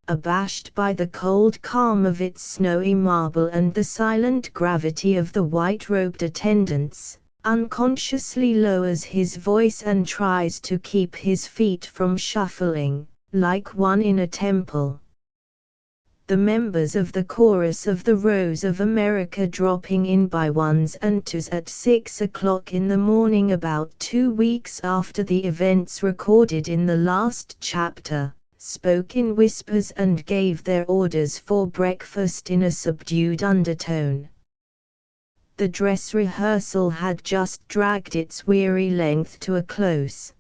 abashed by the cold calm of its snowy marble and the silent gravity of the white-robed attendants, unconsciously lowers his voice and tries to keep his feet from shuffling, like one in a temple. The members of the chorus of the Rose of America dropping in by ones and twos at 6 o'clock in the morning about 2 weeks after the events recorded in the last chapter, spoke in whispers and gave their orders for breakfast in a subdued undertone. The dress rehearsal had just dragged its weary length to a close.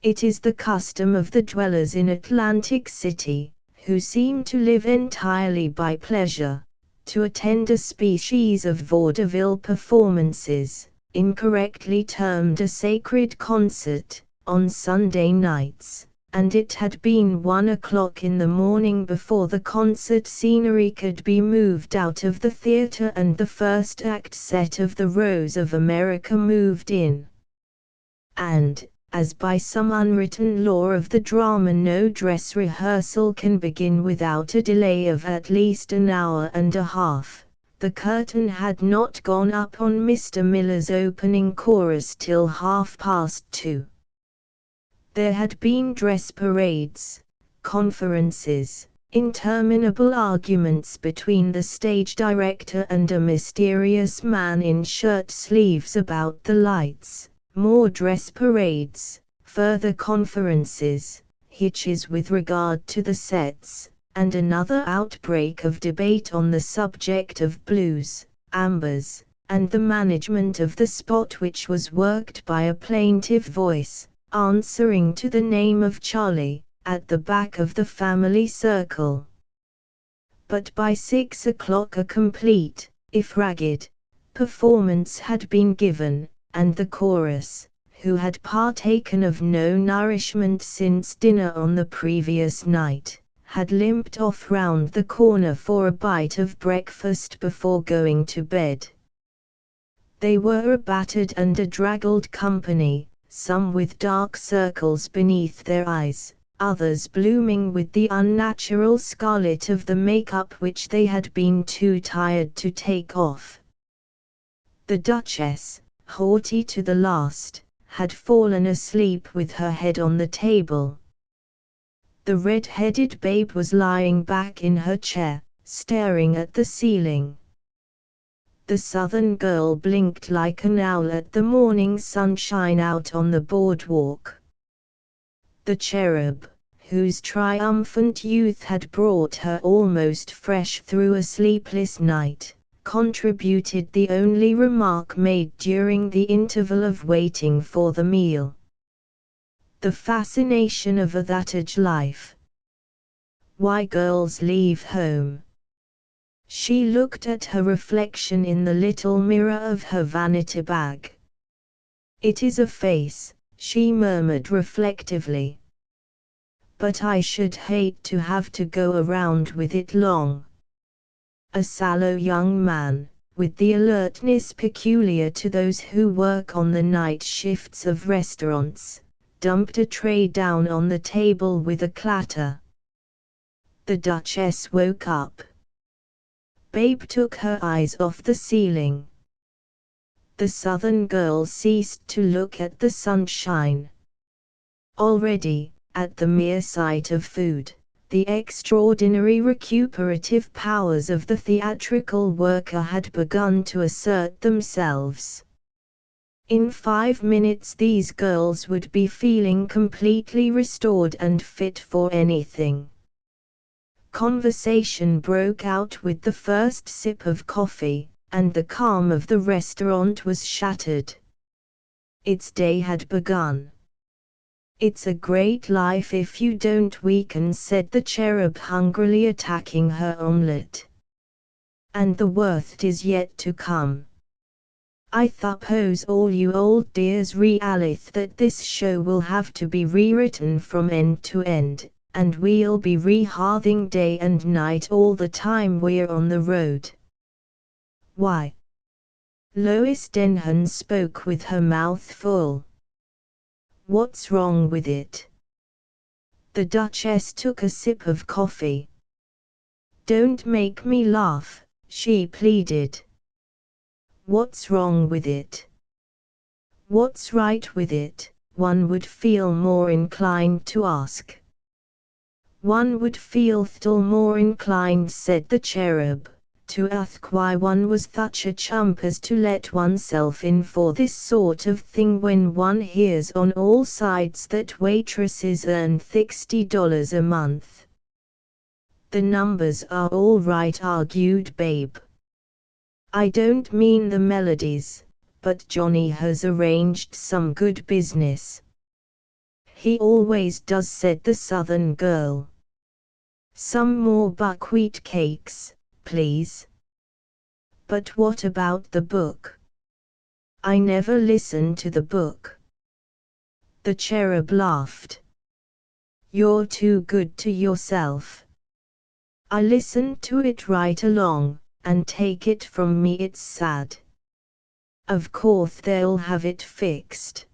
It is the custom of the dwellers in Atlantic City, who seem to live entirely by pleasure, to attend a species of vaudeville performances, incorrectly termed a sacred concert, on Sunday nights, and it had been 1 o'clock in the morning before the concert scenery could be moved out of the theater and the first act set of the Rose of America moved in. And, as by some unwritten law of the drama no dress rehearsal can begin without a delay of at least an hour and a half, the curtain had not gone up on Mr. Miller's opening chorus till 2:30. There had been dress parades, conferences, interminable arguments between the stage director and a mysterious man in shirt sleeves about the lights, more dress parades, further conferences, hitches with regard to the sets, and another outbreak of debate on the subject of blues, ambers, and the management of the spot, which was worked by a plaintive voice, answering to the name of Charlie, at the back of the family circle. But by 6 o'clock a complete, if ragged, performance had been given, and the chorus, who had partaken of no nourishment since dinner on the previous night, had limped off round the corner for a bite of breakfast before going to bed. They were a battered and a draggled company, some with dark circles beneath their eyes, others blooming with the unnatural scarlet of the make-up which they had been too tired to take off. The Duchess, haughty to the last, had fallen asleep with her head on the table. The red-headed babe was lying back in her chair, staring at the ceiling. The Southern girl blinked like an owl at the morning sunshine out on the boardwalk. The cherub, whose triumphant youth had brought her almost fresh through a sleepless night, contributed the only remark made during the interval of waiting for the meal. The fascination of a thatage life. Why girls leave home. She looked at her reflection in the little mirror of her vanity bag. It is a face, she murmured reflectively. But I should hate to have to go around with it long. A sallow young man, with the alertness peculiar to those who work on the night shifts of restaurants, dumped a tray down on the table with a clatter. The Duchess woke up. Babe took her eyes off the ceiling. The Southern girl ceased to look at the sunshine. Already, at the mere sight of food, the extraordinary recuperative powers of the theatrical worker had begun to assert themselves. In 5 minutes these girls would be feeling completely restored and fit for anything. Conversation broke out with the first sip of coffee, and the calm of the restaurant was shattered. Its day had begun. "It's a great life if you don't weaken," said the cherub hungrily attacking her omelette. "And the worst is yet to come. I suppose all you old dears realize that this show will have to be rewritten from end to end, and we'll be rehearsing day and night all the time we're on the road." "Why?" Lois Denham spoke with her mouth full. "What's wrong with it?" The Duchess took a sip of coffee. "Don't make me laugh," she pleaded. "What's wrong with it?" "What's right with it?" one would feel more inclined to ask. "One would feel still more inclined," said the cherub, "to ask why one was such a chump as to let oneself in for this sort of thing when one hears on all sides that waitresses earn $60 a month." "The numbers are all right," argued Babe. "I don't mean the melodies, but Johnny has arranged some good business." "He always does," said the Southern girl. "Some more buckwheat cakes, please." "But what about the book?" "I never listen to the book." The cherub laughed. "You're too good to yourself. I listen to it right along, and take it from me it's sad. Of course they'll have it fixed.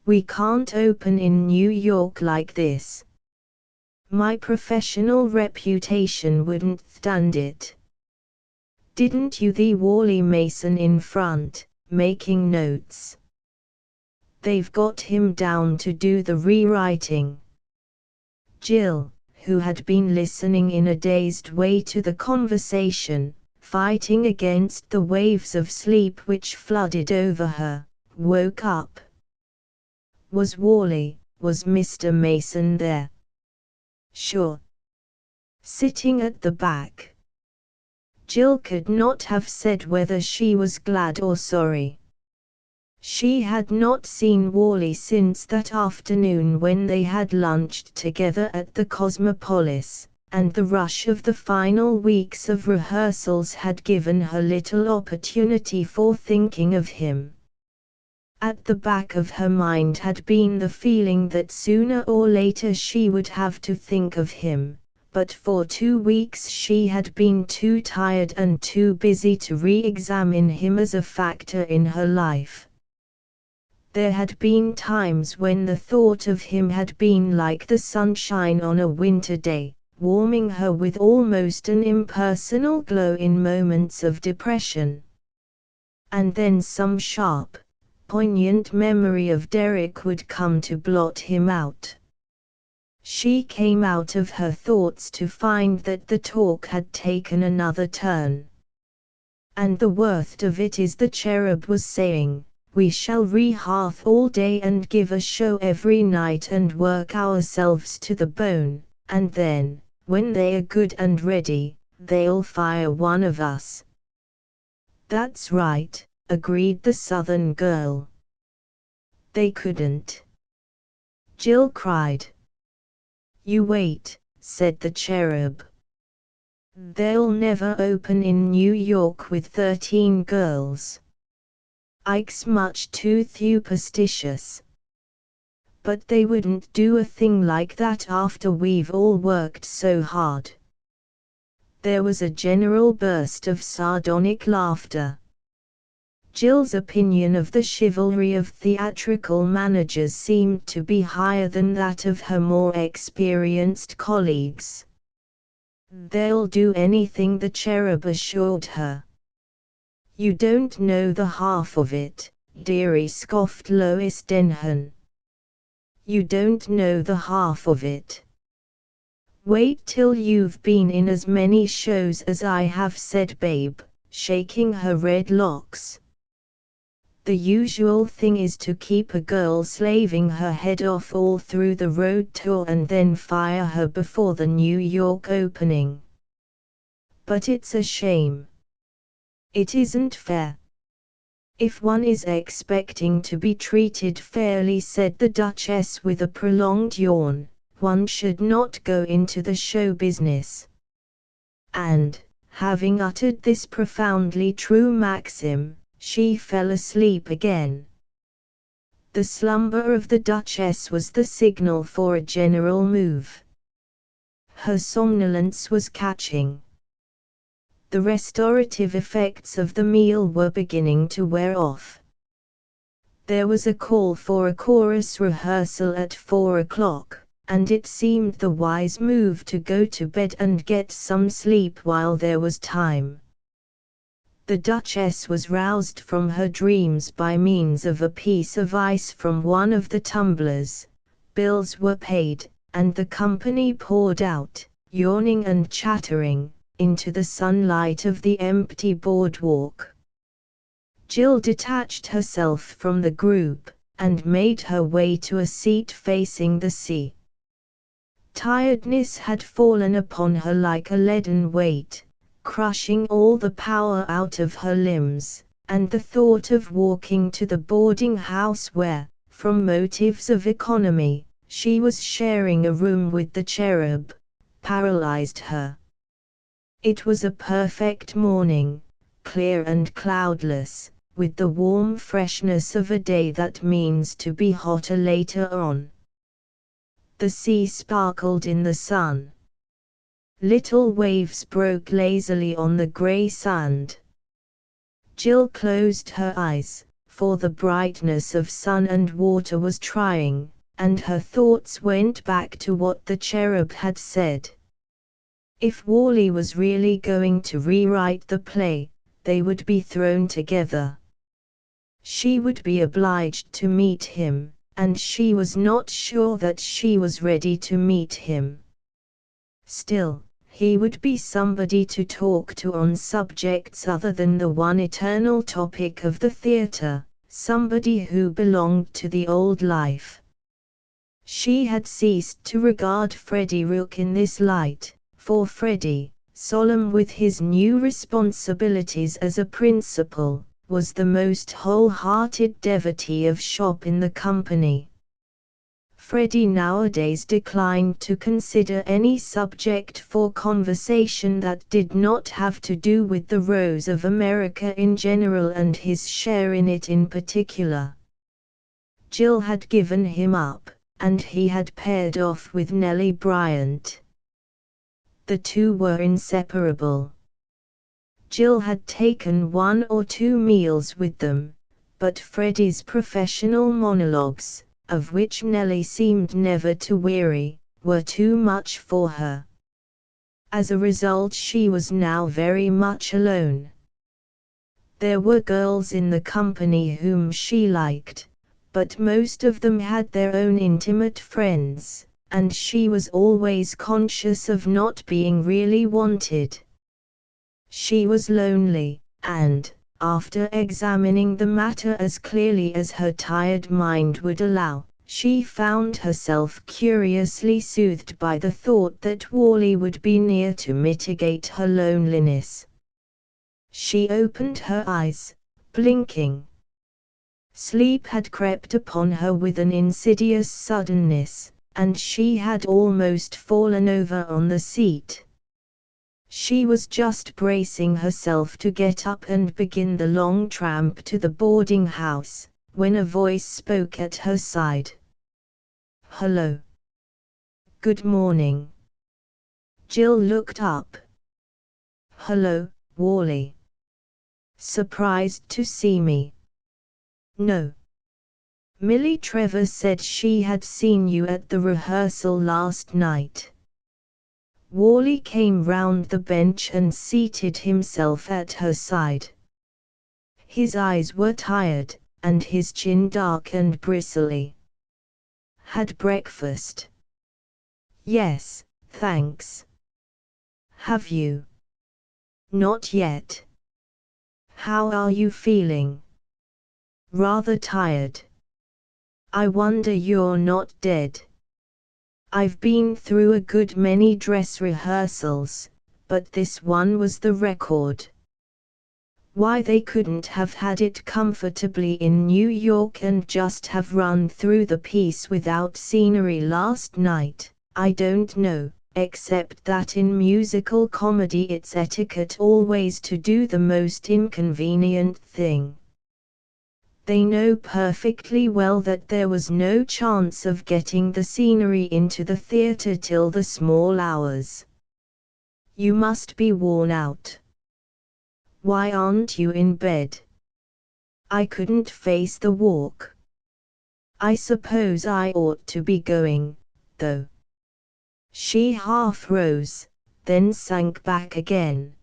We can't open in New York like this. My professional reputation wouldn't stand it." "Didn't you see Wally Mason in front, making notes?" "They've got him down to do the rewriting." Jill, who had been listening in a dazed way to the conversation, fighting against the waves of sleep which flooded over her, woke up. Was Mr. Mason there?" "Sure. Sitting at the back." Jill could not have said whether she was glad or sorry. She had not seen Wally since that afternoon when they had lunched together at the Cosmopolis, and the rush of the final weeks of rehearsals had given her little opportunity for thinking of him. At the back of her mind had been the feeling that sooner or later she would have to think of him, but for 2 weeks she had been too tired and too busy to re-examine him as a factor in her life. There had been times when the thought of him had been like the sunshine on a winter day, warming her with almost an impersonal glow in moments of depression. And then some sharp, poignant memory of Derek would come to blot him out. She came out of her thoughts to find that the talk had taken another turn. "And the worst of it is," the cherub was saying, "we shall rehearse all day and give a show every night and work ourselves to the bone, and then, when they are good and ready, they'll fire one of us." "That's right," agreed the Southern girl. "They couldn't," Jill cried. "You wait," said the cherub. "They'll never open in New York with 13 girls. Ike's much too superstitious. But they wouldn't do a thing like that after we've all worked so hard." There was a general burst of sardonic laughter. Jill's opinion of the chivalry of theatrical managers seemed to be higher than that of her more experienced colleagues. "They'll do anything," the cherub assured her. "You don't know the half of it, dearie," scoffed Lois Denhan. "You don't know the half of it. Wait till you've been in as many shows as I have," said Babe, shaking her red locks. "The usual thing is to keep a girl slaving her head off all through the road tour and then fire her before the New York opening. But it's a shame. It isn't fair. If one is expecting to be treated fairly," said the Duchess with a prolonged yawn, "one should not go into the show business." And, having uttered this profoundly true maxim, she fell asleep again. The slumber of the Duchess was the signal for a general move. Her somnolence was catching. The restorative effects of the meal were beginning to wear off. There was a call for a chorus rehearsal at 4 o'clock, and it seemed the wise move to go to bed and get some sleep while there was time. The Duchess was roused from her dreams by means of a piece of ice from one of the tumblers. Bills were paid, and the company poured out, yawning and chattering, into the sunlight of the empty boardwalk. Jill detached herself from the group, and made her way to a seat facing the sea. Tiredness had fallen upon her like a leaden weight, crushing all the power out of her limbs, and the thought of walking to the boarding house where, from motives of economy, she was sharing a room with the cherub, paralyzed her. It was a perfect morning, clear and cloudless, with the warm freshness of a day that means to be hotter later on. The sea sparkled in the sun. Little waves broke lazily on the grey sand. Jill closed her eyes, for the brightness of sun and water was trying, and her thoughts went back to what the cherub had said. If Wally was really going to rewrite the play, they would be thrown together. She would be obliged to meet him, and she was not sure that she was ready to meet him. Still, he would be somebody to talk to on subjects other than the one eternal topic of the theatre, somebody who belonged to the old life. She had ceased to regard Freddie Rook in this light, for Freddie, solemn with his new responsibilities as a principal, was the most whole-hearted devotee of shop in the company. Freddie nowadays declined to consider any subject for conversation that did not have to do with the Rose of America in general and his share in it in particular. Jill had given him up, and he had paired off with Nellie Bryant. The two were inseparable. Jill had taken 1 or 2 meals with them, but Freddie's professional monologues, of which Nellie seemed never to weary, were too much for her. As a result, she was now very much alone. There were girls in the company whom she liked, but most of them had their own intimate friends, and she was always conscious of not being really wanted. She was lonely, and, after examining the matter as clearly as her tired mind would allow, she found herself curiously soothed by the thought that Wally would be near to mitigate her loneliness. She opened her eyes, blinking. Sleep had crept upon her with an insidious suddenness, and she had almost fallen over on the seat. She was just bracing herself to get up and begin the long tramp to the boarding house, when a voice spoke at her side. "Hello. Good morning." Jill looked up. "Hello, Wally. Surprised to see me?" "No. Millie Trevor said she had seen you at the rehearsal last night." Wally came round the bench and seated himself at her side. His eyes were tired, and his chin dark and bristly. "Had breakfast?" "Yes, thanks." "Have you?" "Not yet." "How are you feeling?" "Rather tired." "I wonder you're not dead." "I've been through a good many dress rehearsals, but this one was the record." Why they couldn't have had it comfortably in New York and just have run through the piece without scenery last night, I don't know, except that in musical comedy it's etiquette always to do the most inconvenient thing. They know perfectly well that there was no chance of getting the scenery into the theater till the small hours. "You must be worn out. Why aren't you in bed?" "I couldn't face the walk." "I suppose I ought to be going, though." She half rose, then sank back again.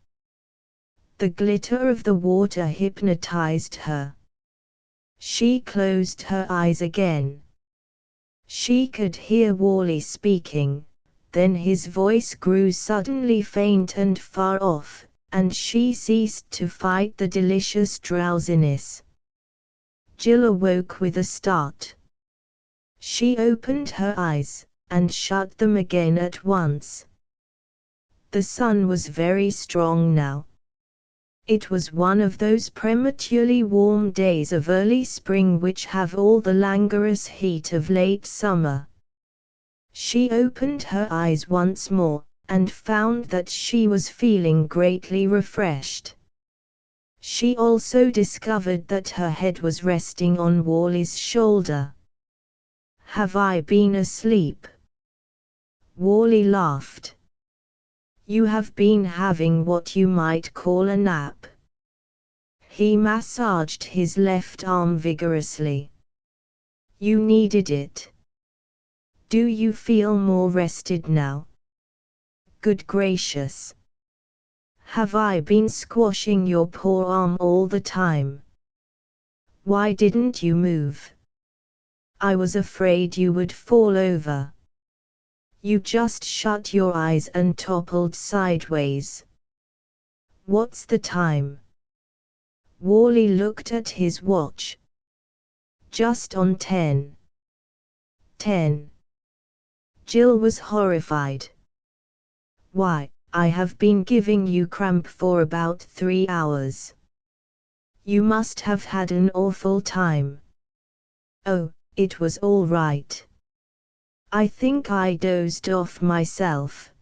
The glitter of the water hypnotized her. She closed her eyes again. She could hear Wally speaking, then his voice grew suddenly faint and far off, and she ceased to fight the delicious drowsiness. Jill awoke with a start. She opened her eyes, and shut them again at once. The sun was very strong now. It was one of those prematurely warm days of early spring which have all the languorous heat of late summer. She opened her eyes once more, and found that she was feeling greatly refreshed. She also discovered that her head was resting on Wally's shoulder. "Have I been asleep?" Wally laughed. "You have been having what you might call a nap." He massaged his left arm vigorously. "You needed it. Do you feel more rested now?" "Good gracious. Have I been squashing your poor arm all the time? Why didn't you move? I was afraid you would fall over. You just shut your eyes and toppled sideways." "What's the time?" Wally looked at his watch. "Just on 10. 10. Jill was horrified. "Why, I have been giving you cramp for about 3 hours. You must have had an awful time." "Oh, it was all right. I think I dozed off myself.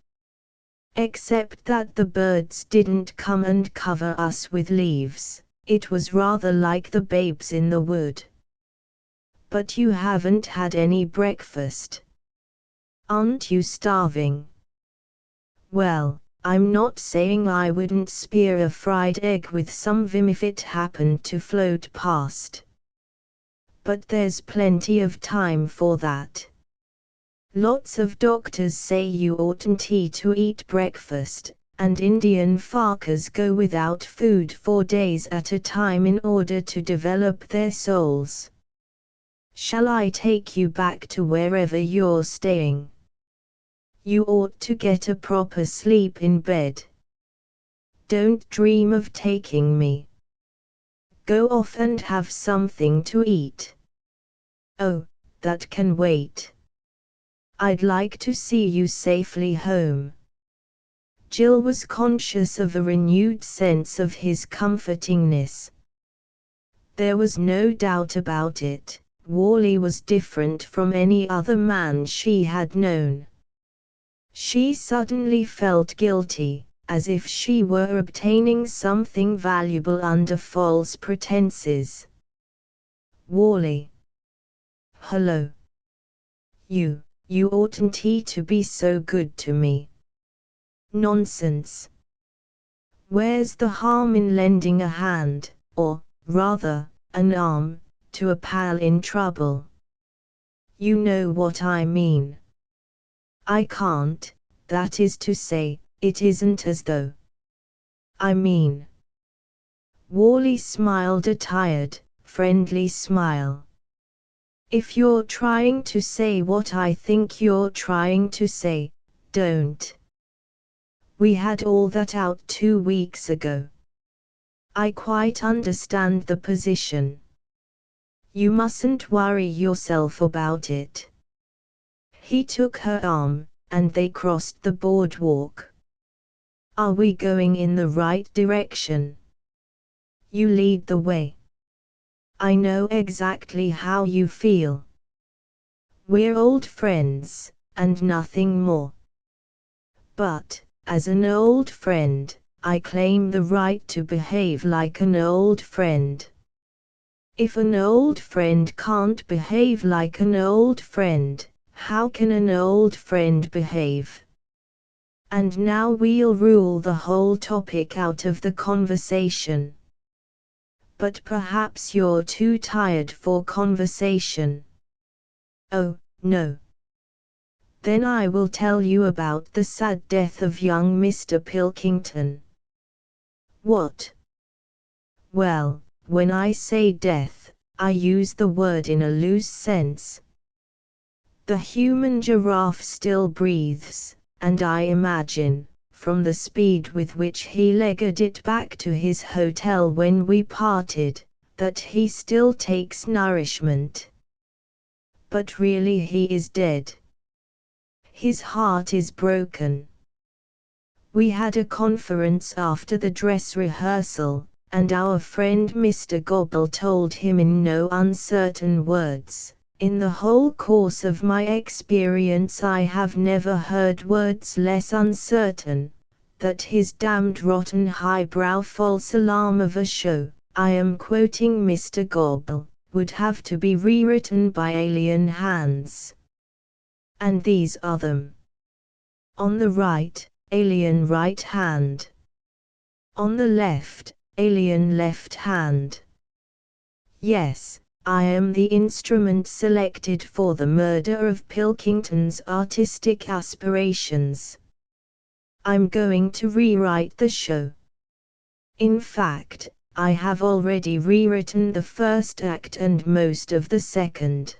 Except that the birds didn't come and cover us with leaves. It was rather like the babes in the wood." "But you haven't had any breakfast. Aren't you starving?" "Well, I'm not saying I wouldn't spear a fried egg with some vim if it happened to float past. But there's plenty of time for that. Lots of doctors say you oughtn't to eat breakfast, and Indian farkers go without food for days at a time in order to develop their souls. Shall I take you back to wherever you're staying? You ought to get a proper sleep in bed. Don't dream of taking me. Go off and have something to eat." "Oh, that can wait. I'd like to see you safely home." Jill was conscious of a renewed sense of his comfortingness. There was no doubt about it, Wally was different from any other man she had known. She suddenly felt guilty, as if she were obtaining something valuable under false pretenses. "Wally." "Hello. You oughtn't to be so good to me." "Nonsense. Where's the harm in lending a hand, or, rather, an arm, to a pal in trouble? You know what I mean." "I can't, that is to say, it isn't as though. I mean." Wally smiled a tired, friendly smile. "If you're trying to say what I think you're trying to say, don't. We had all that out 2 weeks ago. I quite understand the position. You mustn't worry yourself about it." He took her arm, and they crossed the boardwalk. "Are we going in the right direction?" "You lead the way. I know exactly how you feel. We're old friends, and nothing more. But, as an old friend, I claim the right to behave like an old friend. If an old friend can't behave like an old friend, how can an old friend behave?" And now we'll rule the whole topic out of the conversation. "But perhaps you're too tired for conversation." "Oh, no. Then I will tell you about the sad death of young Mr. Pilkington. What? Well, when I say death, I use the word in a loose sense. The human giraffe still breathes, and I imagine, from the speed with which he legged it back to his hotel when we parted, that he still takes nourishment. But really he is dead. His heart is broken. We had a conference after the dress rehearsal, and our friend Mr. Gobble told him in no uncertain words, "In the whole course of my experience I have never heard words less uncertain, that his damned rotten highbrow false alarm of a show," I am quoting Mr. Gobble, "would have to be rewritten by alien hands." And these are them. On the right, alien right hand. On the left, alien left hand. Yes, I am the instrument selected for the murder of Pilkington's artistic aspirations. I'm going to rewrite the show. In fact, I have already rewritten the first act and most of the second.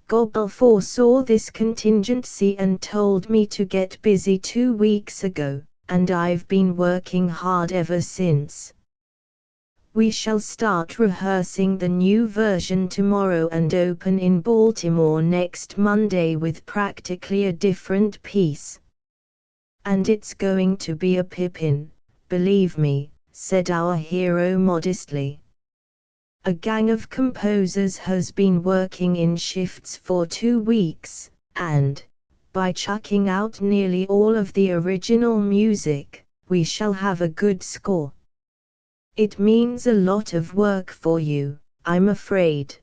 Gobble foresaw this contingency and told me to get busy 2 weeks ago, and I've been working hard ever since. We shall start rehearsing the new version tomorrow and open in Baltimore next Monday with practically a different piece. And it's going to be a pippin, believe me, said our hero modestly. A gang of composers has been working in shifts for 2 weeks, and, by chucking out nearly all of the original music, we shall have a good score. It means a lot of work for you, I'm afraid.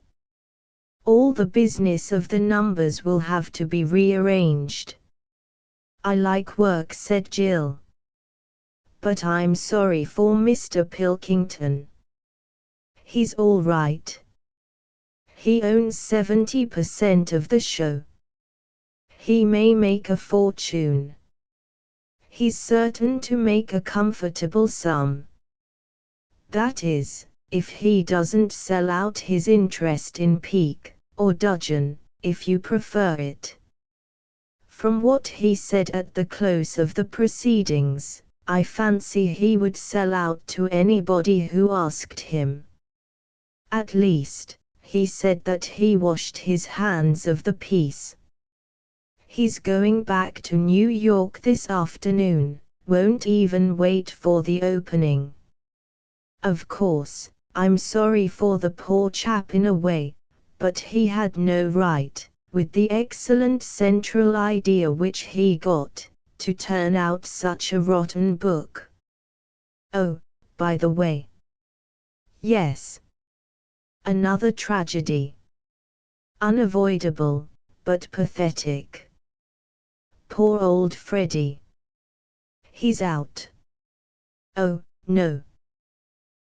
All the business of the numbers will have to be rearranged. I like work, said Jill. But I'm sorry for Mr. Pilkington. He's all right. He owns 70% of the show. He may make a fortune. He's certain to make a comfortable sum. That is, if he doesn't sell out his interest in Peak, or Dudgeon, if you prefer it. From what he said at the close of the proceedings, I fancy he would sell out to anybody who asked him. At least, he said that he washed his hands of the piece. He's going back to New York this afternoon, won't even wait for the opening. Of course, I'm sorry for the poor chap in a way, but he had no right, with the excellent central idea which he got, to turn out such a rotten book. Oh, by the way. Yes. Another tragedy. Unavoidable, but pathetic. Poor old Freddie. He's out. Oh, no.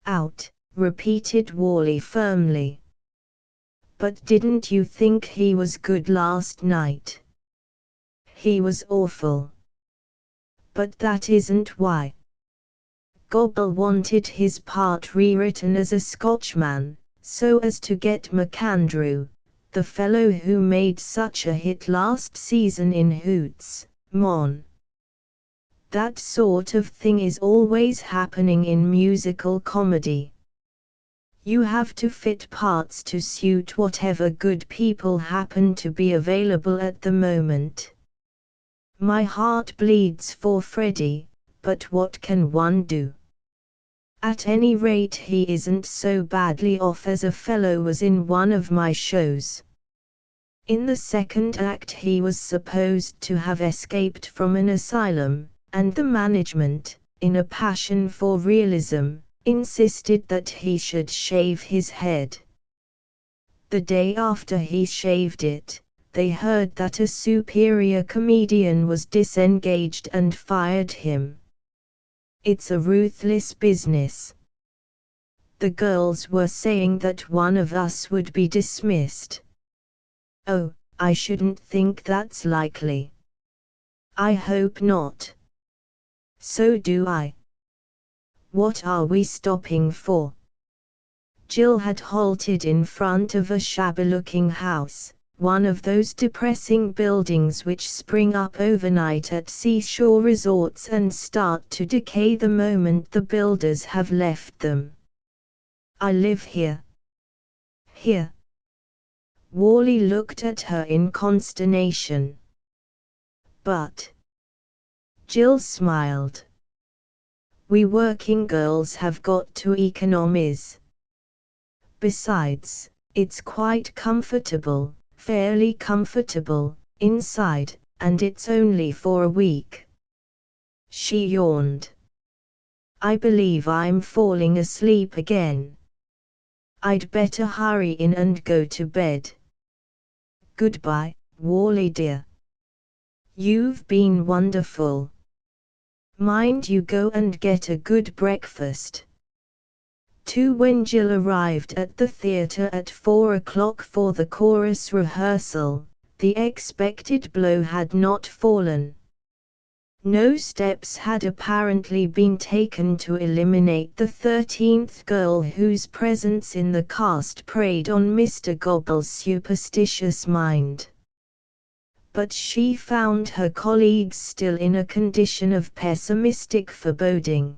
Out, repeated Wally firmly. But didn't you think he was good last night? He was awful. But that isn't why. Gobble wanted his part rewritten as a Scotchman, so as to get McAndrew, the fellow who made such a hit last season in Hoots, Mon. That sort of thing is always happening in musical comedy. You have to fit parts to suit whatever good people happen to be available at the moment. My heart bleeds for Freddie, but what can one do? At any rate, he isn't so badly off as a fellow was in one of my shows. In the second act he was supposed to have escaped from an asylum, and the management, in a passion for realism, insisted that he should shave his head. The day after he shaved it, they heard that a superior comedian was disengaged and fired him. It's a ruthless business. The girls were saying that one of us would be dismissed. Oh, I shouldn't think that's likely. I hope not. So do I. What are we stopping for? Jill had halted in front of a shabby-looking house, one of those depressing buildings which spring up overnight at seashore resorts and start to decay the moment the builders have left them. I live here. Here. Wally looked at her in consternation. But Jill smiled. We working girls have got to economize. Besides, it's quite comfortable, fairly comfortable, inside, and it's only for a week. She yawned. I believe I'm falling asleep again. I'd better hurry in and go to bed. Goodbye, Wally dear. You've been wonderful. Mind you go and get a good breakfast. When Jill arrived at the theatre at 4 o'clock for the chorus rehearsal, the expected blow had not fallen. No steps had apparently been taken to eliminate the 13th girl whose presence in the cast preyed on Mr. Gobble's superstitious mind. But she found her colleagues still in a condition of pessimistic foreboding.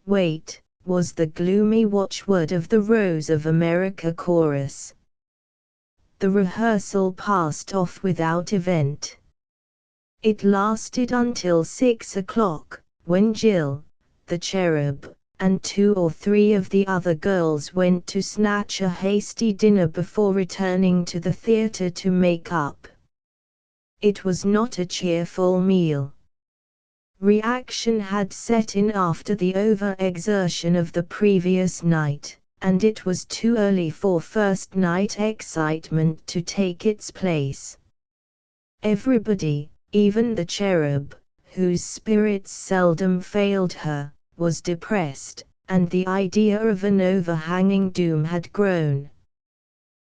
Wait, was the gloomy watchword of the Rose of America chorus. The rehearsal passed off without event. It lasted until 6 o'clock, when Jill, the cherub, and 2 or 3 of the other girls went to snatch a hasty dinner before returning to the theatre to make up. It was not a cheerful meal. Reaction had set in after the over-exertion of the previous night, and it was too early for first-night excitement to take its place. Everybody, even the cherub, whose spirits seldom failed her, was depressed, and the idea of an overhanging doom had grown.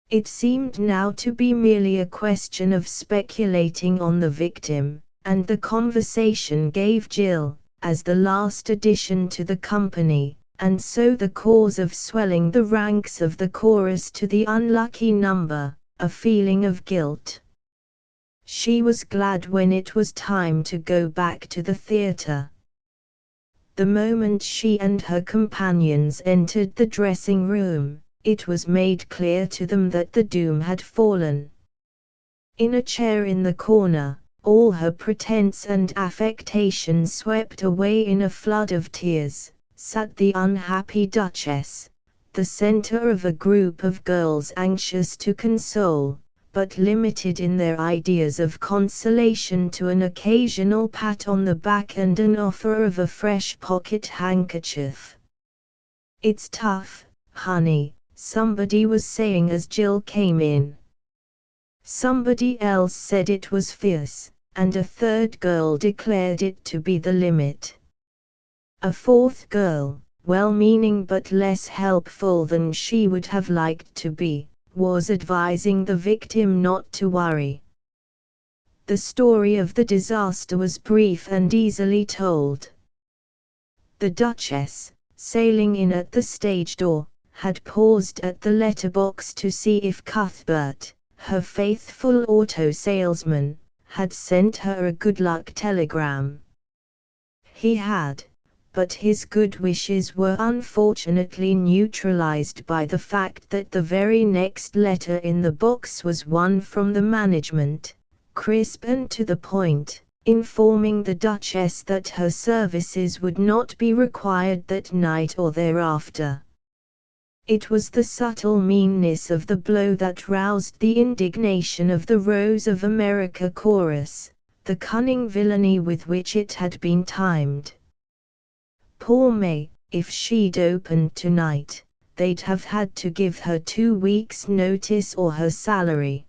It seemed now to be merely a question of speculating on the victim, and the conversation gave Jill, as the last addition to the company, and so the cause of swelling the ranks of the chorus to the unlucky number, a feeling of guilt. She was glad when it was time to go back to the theatre. The moment she and her companions entered the dressing room, it was made clear to them that the doom had fallen. In a chair in the corner, all her pretense and affectation swept away in a flood of tears, sat the unhappy Duchess, the center of a group of girls anxious to console, but limited in their ideas of consolation to an occasional pat on the back and an offer of a fresh pocket handkerchief. "It's tough, honey," somebody was saying as Jill came in. Somebody else said it was fierce, and a third girl declared it to be the limit. A fourth girl, well-meaning but less helpful than she would have liked to be, was advising the victim not to worry. The story of the disaster was brief and easily told. The Duchess, sailing in at the stage door, had paused at the letterbox to see if Cuthbert, her faithful auto salesman, had sent her a good luck telegram. He had, but his good wishes were unfortunately neutralized by the fact that the very next letter in the box was one from the management, crisp and to the point, informing the Duchess that her services would not be required that night or thereafter. It was the subtle meanness of the blow that roused the indignation of the Rose of America chorus, the cunning villainy with which it had been timed. Poor May, if she'd opened tonight, they'd have had to give her 2 weeks' notice or her salary.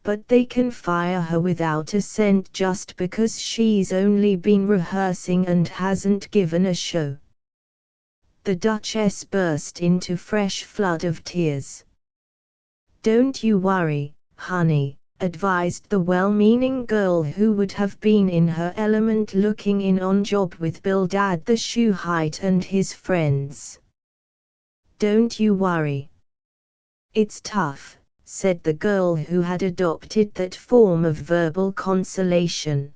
But they can fire her without a cent just because she's only been rehearsing and hasn't given a show. The Duchess burst into fresh flood of tears. "Don't you worry, honey," advised the well-meaning girl who would have been in her element looking in on job with Bildad the Shuhite and his friends. "Don't you worry. It's tough," said the girl who had adopted that form of verbal consolation.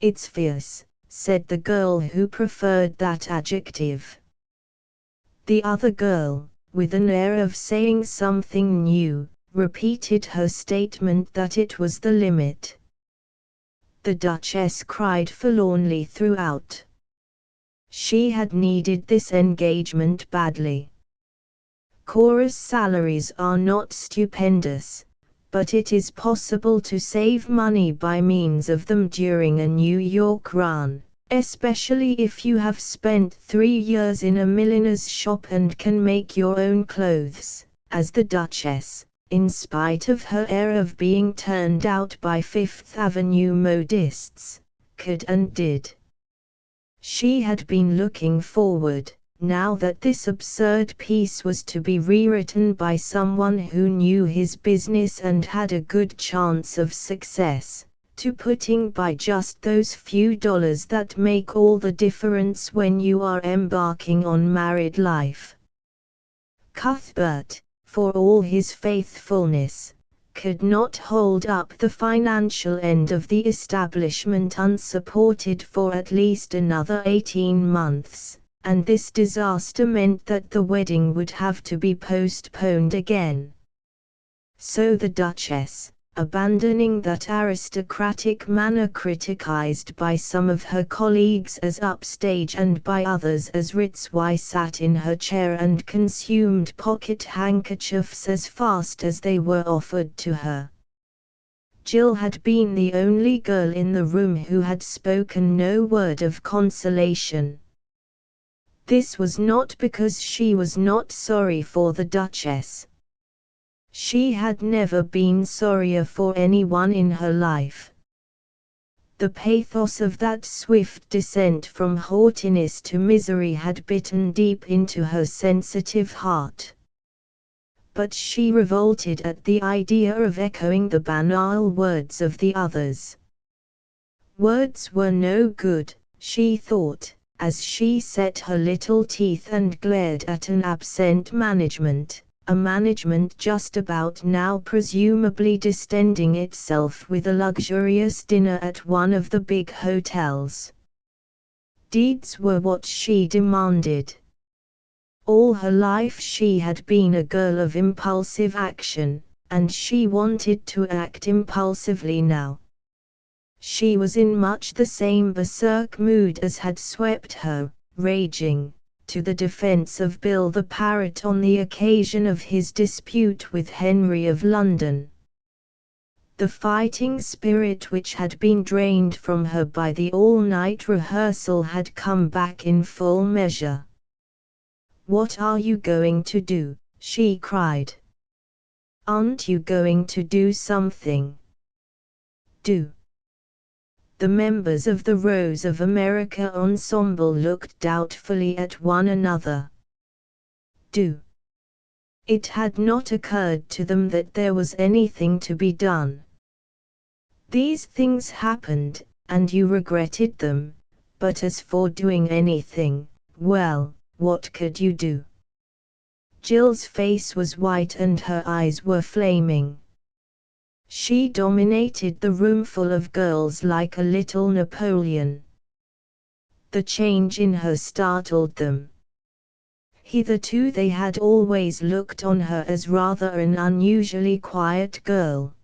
"It's fierce," said the girl who preferred that adjective. The other girl, with an air of saying something new, repeated her statement that it was the limit. The Duchess cried forlornly throughout. She had needed this engagement badly. Cora's salaries are not stupendous, but it is possible to save money by means of them during a New York run, especially if you have spent 3 years in a milliner's shop and can make your own clothes, as the Duchess, in spite of her air of being turned out by Fifth Avenue modists, could and did. She had been looking forward, now that this absurd piece was to be rewritten by someone who knew his business and had a good chance of success, to putting by just those few dollars that make all the difference when you are embarking on married life. Cuthbert, for all his faithfulness, could not hold up the financial end of the establishment unsupported for at least another 18 months, and this disaster meant that the wedding would have to be postponed again. So the Duchess, abandoning that aristocratic manner criticized by some of her colleagues as upstage and by others as ritzy, sat in her chair and consumed pocket handkerchiefs as fast as they were offered to her. Jill had been the only girl in the room who had spoken no word of consolation. This was not because she was not sorry for the Duchess. She had never been sorrier for anyone in her life. The pathos of that swift descent from haughtiness to misery had bitten deep into her sensitive heart. But she revolted at the idea of echoing the banal words of the others. Words were no good, she thought, as she set her little teeth and glared at an absent management. A management just about now presumably distending itself with a luxurious dinner at one of the big hotels. Deeds were what she demanded. All her life she had been a girl of impulsive action, and she wanted to act impulsively now. She was in much the same berserk mood as had swept her, raging, to the defense of Bill the Parrot on the occasion of his dispute with Henry of London. The fighting spirit which had been drained from her by the all-night rehearsal had come back in full measure. "What are you going to do?" she cried. "Aren't you going to do something?" "Do." The members of the Rose of America ensemble looked doubtfully at one another. Do. It had not occurred to them that there was anything to be done. These things happened, and you regretted them, but as for doing anything, well, what could you do? Jill's face was white and her eyes were flaming. She dominated the roomful of girls like a little Napoleon. The change in her startled them. Hitherto they had always looked on her as rather an unusually quiet girl.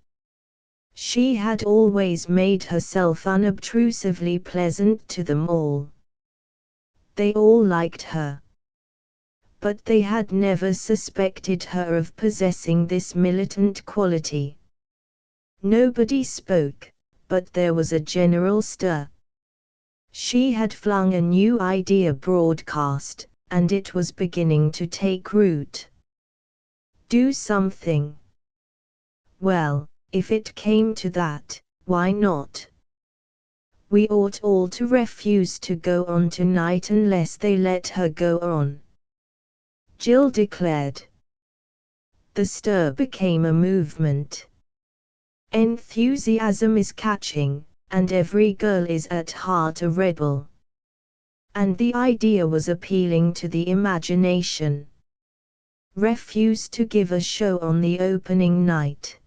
She had always made herself unobtrusively pleasant to them all. They all liked her. But they had never suspected her of possessing this militant quality. Nobody spoke, but there was a general stir. She had flung a new idea broadcast, and it was beginning to take root. Do something. Well, if it came to that, why not? We ought all to refuse to go on tonight unless they let her go on, Jill declared. The stir became a movement. Enthusiasm is catching, and every girl is at heart a rebel. And the idea was appealing to the imagination. Refused to give a show on the opening night.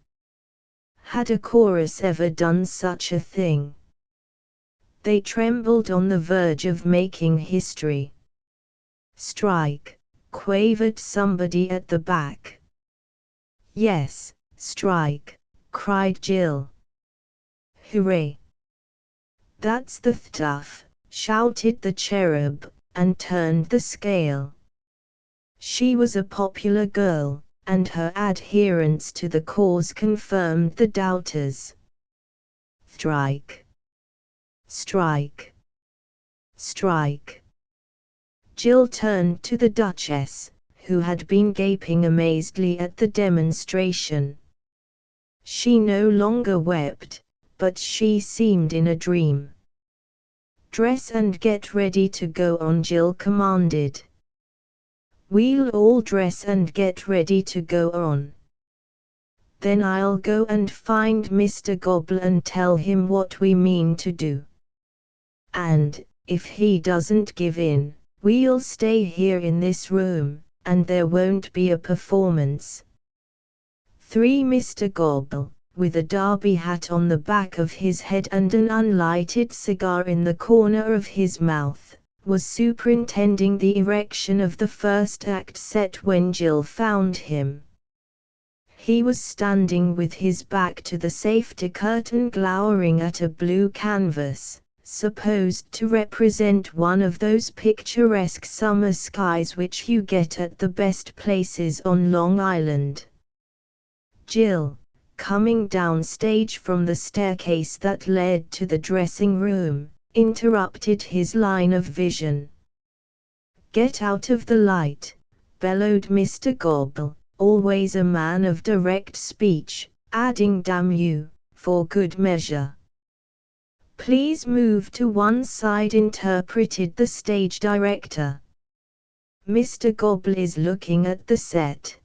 Had a chorus ever done such a thing? They trembled on the verge of making history. Strike, quavered somebody at the back. Yes, strike, cried Jill. Hooray! That's the stuff, shouted the cherub, and turned the scale. She was a popular girl, and her adherence to the cause confirmed the doubters. Strike! Strike! Strike! Jill turned to the Duchess, who had been gaping amazedly at the demonstration. She no longer wept, but she seemed in a dream. Dress and get ready to go on, Jill commanded. We'll all dress and get ready to go on. Then I'll go and find Mr. Gobble and tell him what we mean to do. And, if he doesn't give in, we'll stay here in this room, and there won't be a performance. 3. Mr. Gobble, with a derby hat on the back of his head and an unlighted cigar in the corner of his mouth, was superintending the erection of the first act set when Jill found him. He was standing with his back to the safety curtain, glowering at a blue canvas, supposed to represent one of those picturesque summer skies which you get at the best places on Long Island. Jill, coming downstage from the staircase that led to the dressing room, interrupted his line of vision. "Get out of the light," bellowed Mr. Gobble, always a man of direct speech, adding "damn you," for good measure. "Please move to one side," interpreted the stage director. "Mr. Gobble is looking at the set."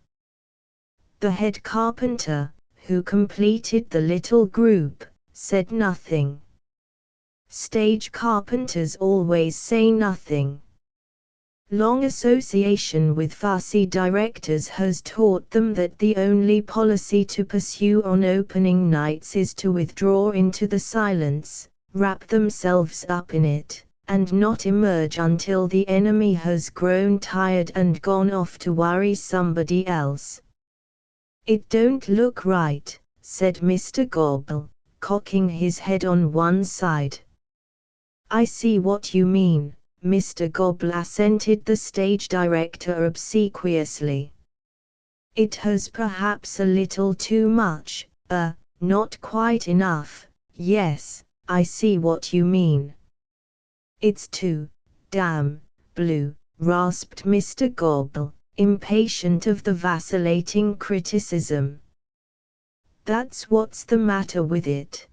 The head carpenter, who completed the little group, said nothing. Stage carpenters always say nothing. Long association with fussy directors has taught them that the only policy to pursue on opening nights is to withdraw into the silence, wrap themselves up in it, and not emerge until the enemy has grown tired and gone off to worry somebody else. "It don't look right," said Mr. Gobble, cocking his head on one side. "I see what you mean," Mr. Gobble assented the stage director obsequiously. "It has perhaps a little too much, not quite enough. Yes, I see what you mean." "It's too damn blue," rasped Mr. Gobble, impatient of the vacillating criticism. "That's what's the matter with it."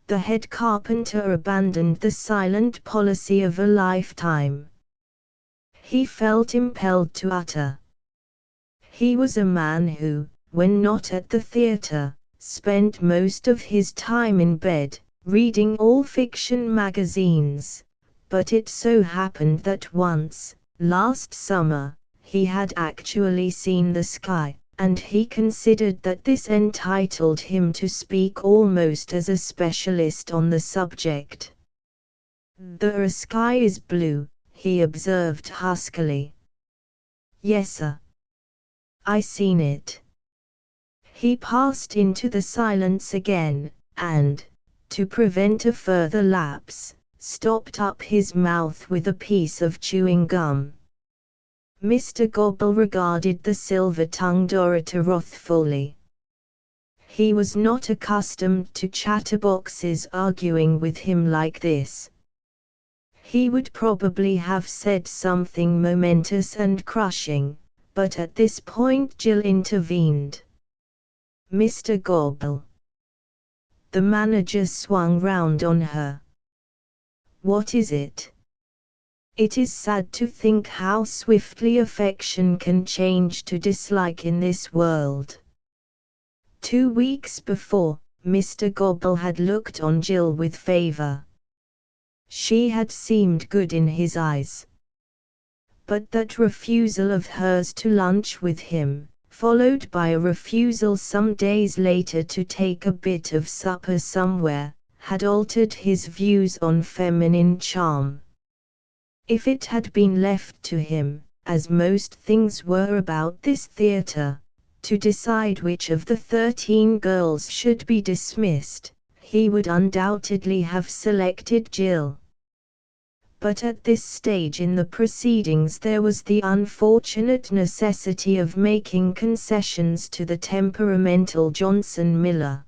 The head carpenter abandoned the silent policy of a lifetime. He felt impelled to utter. He was a man who, when not at the theater, spent most of his time in bed, reading all fiction magazines, but it so happened that once, last summer, he had actually seen the sky, and he considered that this entitled him to speak almost as a specialist on the subject. "The sky is blue," he observed huskily. "Yesser. I seen it." He passed into the silence again, and, to prevent a further lapse, stopped up his mouth with a piece of chewing gum. Mr. Gobble regarded the silver-tongued orator wrathfully. He was not accustomed to chatterboxes arguing with him like this. He would probably have said something momentous and crushing, but at this point Jill intervened. "Mr. Gobble." The manager swung round on her. "What is it?" It is sad to think how swiftly affection can change to dislike in this world. 2 weeks before, Mr. Gobble had looked on Jill with favor. She had seemed good in his eyes. But that refusal of hers to lunch with him, followed by a refusal some days later to take a bit of supper somewhere, had altered his views on feminine charm. If it had been left to him, as most things were about this theatre, to decide which of the 13 girls should be dismissed, he would undoubtedly have selected Jill. But at this stage in the proceedings there was the unfortunate necessity of making concessions to the temperamental Johnson Miller.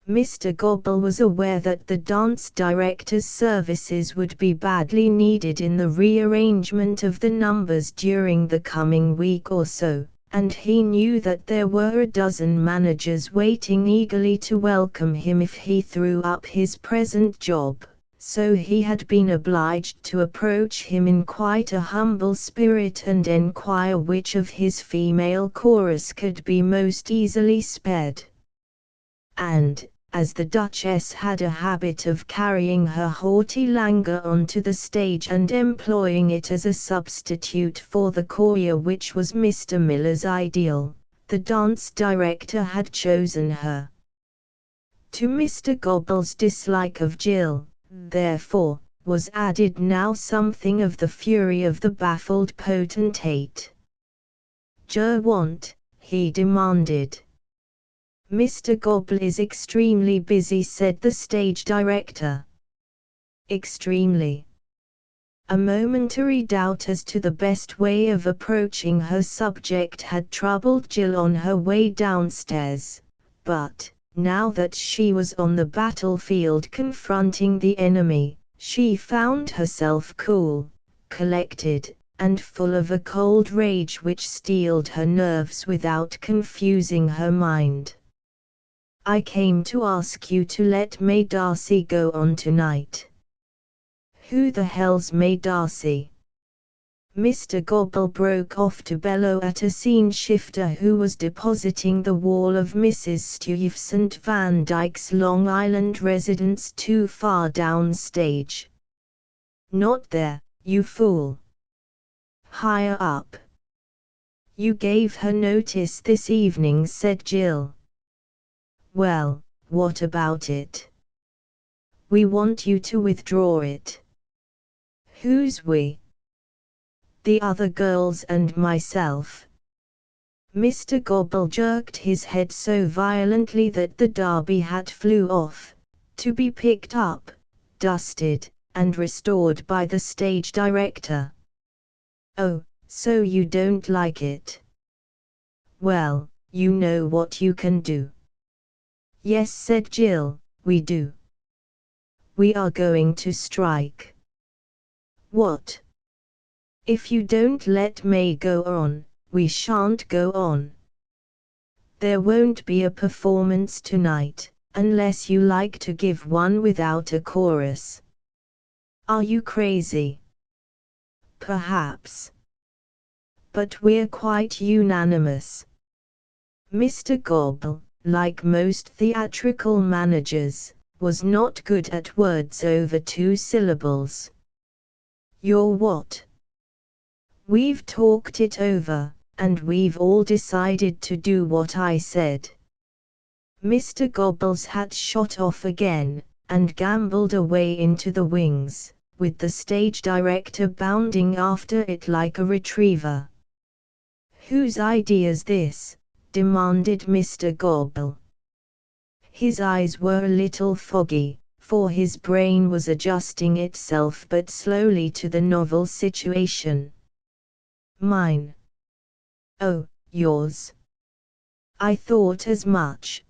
Mr. Gobble was aware that the dance director's services would be badly needed in the rearrangement of the numbers during the coming week or so, and he knew that there were a dozen managers waiting eagerly to welcome him if he threw up his present job. So he had been obliged to approach him in quite a humble spirit and enquire which of his female chorus could be most easily spared. And, as the Duchess had a habit of carrying her haughty languor onto the stage and employing it as a substitute for the courier which was Mr. Miller's ideal, the dance director had chosen her. To Mr. Gobble's dislike of Jill, therefore, was added now something of the fury of the baffled potentate. "Jer want?" he demanded. "Mr. Gobble is extremely busy," said the stage director. Extremely. A momentary doubt as to the best way of approaching her subject had troubled Jill on her way downstairs, but, now that she was on the battlefield confronting the enemy, she found herself cool, collected, and full of a cold rage which steeled her nerves without confusing her mind. "I came to ask you to let May Darcy go on tonight." "Who the hell's May Darcy?" Mr. Gobble broke off to bellow at a scene shifter who was depositing the wall of Mrs. Stuyvesant Van Dyke's Long Island residence too far down stage. "Not there, you fool. Higher up." "You gave her notice this evening," said Jill. "Well, what about it?" "We want you to withdraw it." "Who's we?" "The other girls and myself." Mr. Gobble jerked his head so violently that the derby hat flew off, to be picked up, dusted, and restored by the stage director. "Oh, so you don't like it? Well, you know what you can do." "Yes," said Jill, "we do. We are going to strike." "What?" "If you don't let May go on, we shan't go on. There won't be a performance tonight, unless you like to give one without a chorus." "Are you crazy?" "Perhaps. But we're quite unanimous." Mr. Gobble, like most theatrical managers, was not good at words over 2 syllables. "You're what?" "We've talked it over, and we've all decided to do what I said." Mr. Gobble's hat shot off again, and gamboled away into the wings, with the stage director bounding after it like a retriever. "Whose idea's this?" demanded Mr. Gobble. His eyes were a little foggy, for his brain was adjusting itself but slowly to the novel situation. "Mine." "Oh, yours. I thought as much."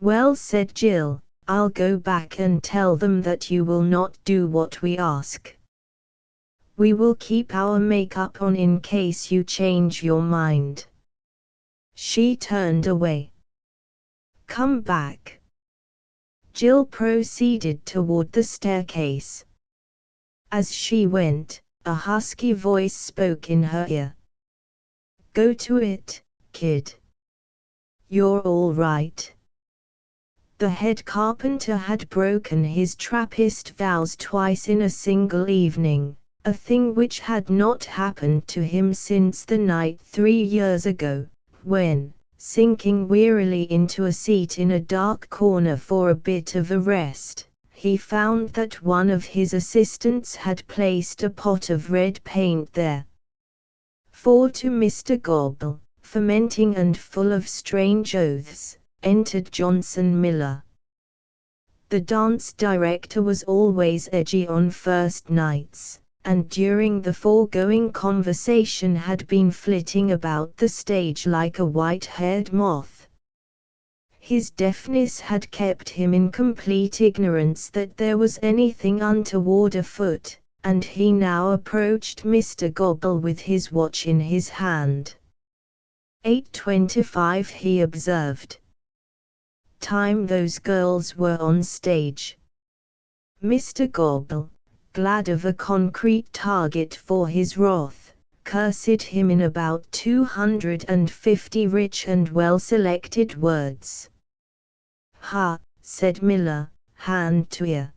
"Well," said Jill, "I'll go back and tell them that you will not do what we ask. We will keep our makeup on in case you change your mind." She turned away. "Come back." Jill proceeded toward the staircase. As she went, a husky voice spoke in her ear. "Go to it, kid. You're all right. The head carpenter had broken his Trappist vows twice in a single evening, a thing which had not happened to him since the night 3 years ago, when, sinking wearily into a seat in a dark corner for a bit of a rest, he found that one of his assistants had placed a pot of red paint there. For to Mr. Gobble, fermenting and full of strange oaths, entered Johnson Miller. The dance director was always edgy on first nights, and during the foregoing conversation had been flitting about the stage like a white-haired moth. His deafness had kept him in complete ignorance that there was anything untoward afoot, and he now approached Mr. Gobble with his watch in his hand. 8:25, he observed. Time those girls were on stage. Mr. Gobble, glad of a concrete target for his wrath, cursed him in about 250 rich and well-selected words. "Ha," said Miller, hand to ear.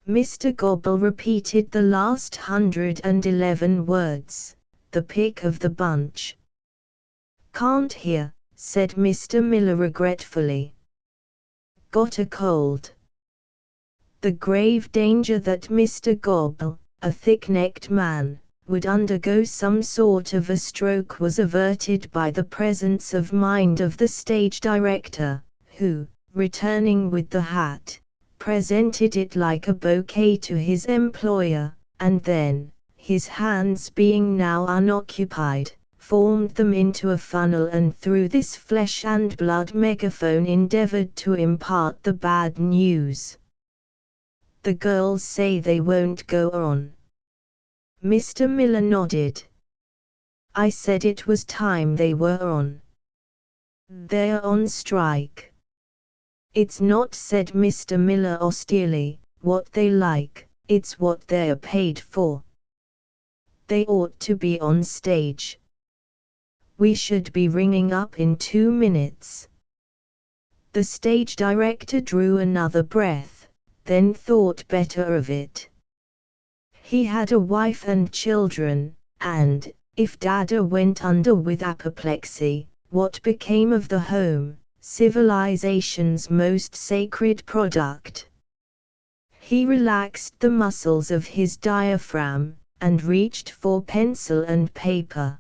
Mr. Gobble repeated the last 111 words, the pick of the bunch. "Can't hear," said Mr. Miller regretfully. "Got a cold." The grave danger that Mr. Gobble, a thick-necked man, would undergo some sort of a stroke was averted by the presence of mind of the stage director, who, returning with the hat, presented it like a bouquet to his employer, and then, his hands being now unoccupied, formed them into a funnel and through this flesh and blood megaphone endeavored to impart the bad news. "The girls say they won't go on." Mr. Miller nodded. "I said it was time they were on." "They're on strike." "It's not," said Mr. Miller austerely, "what they like, it's what they're paid for. They ought to be on stage. We should be ringing up in 2 minutes." The stage director drew another breath, then thought better of it. He had a wife and children, and, if Dada went under with apoplexy, what became of the home, civilization's most sacred product? He relaxed the muscles of his diaphragm, and reached for pencil and paper.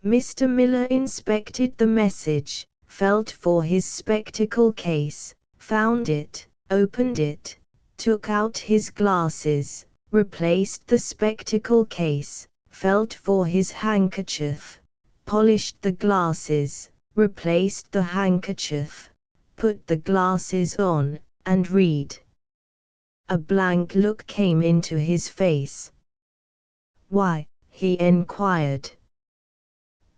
Mr. Miller inspected the message, felt for his spectacle case, found it, opened it, took out his glasses, replaced the spectacle case, felt for his handkerchief, polished the glasses, replaced the handkerchief, put the glasses on, and read. A blank look came into his face. "Why?" he enquired.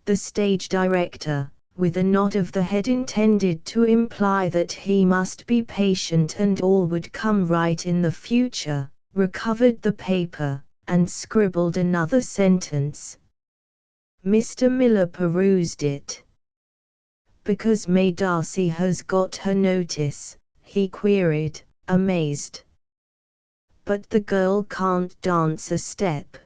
The stage director, with a nod of the head intended to imply that he must be patient and all would come right in the future, recovered the paper, and scribbled another sentence. Mr. Miller perused it. "Because May Darcy has got her notice?" he queried, amazed. "But the girl can't dance a step."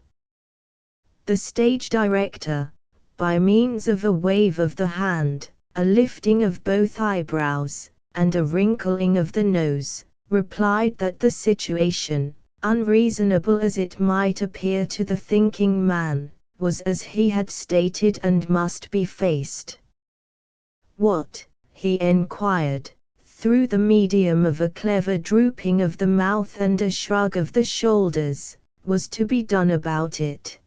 The stage director, by means of a wave of the hand, a lifting of both eyebrows, and a wrinkling of the nose, replied that the situation, unreasonable as it might appear to the thinking man, was as he had stated and must be faced. What, he enquired, through the medium of a clever drooping of the mouth and a shrug of the shoulders, was to be done about it?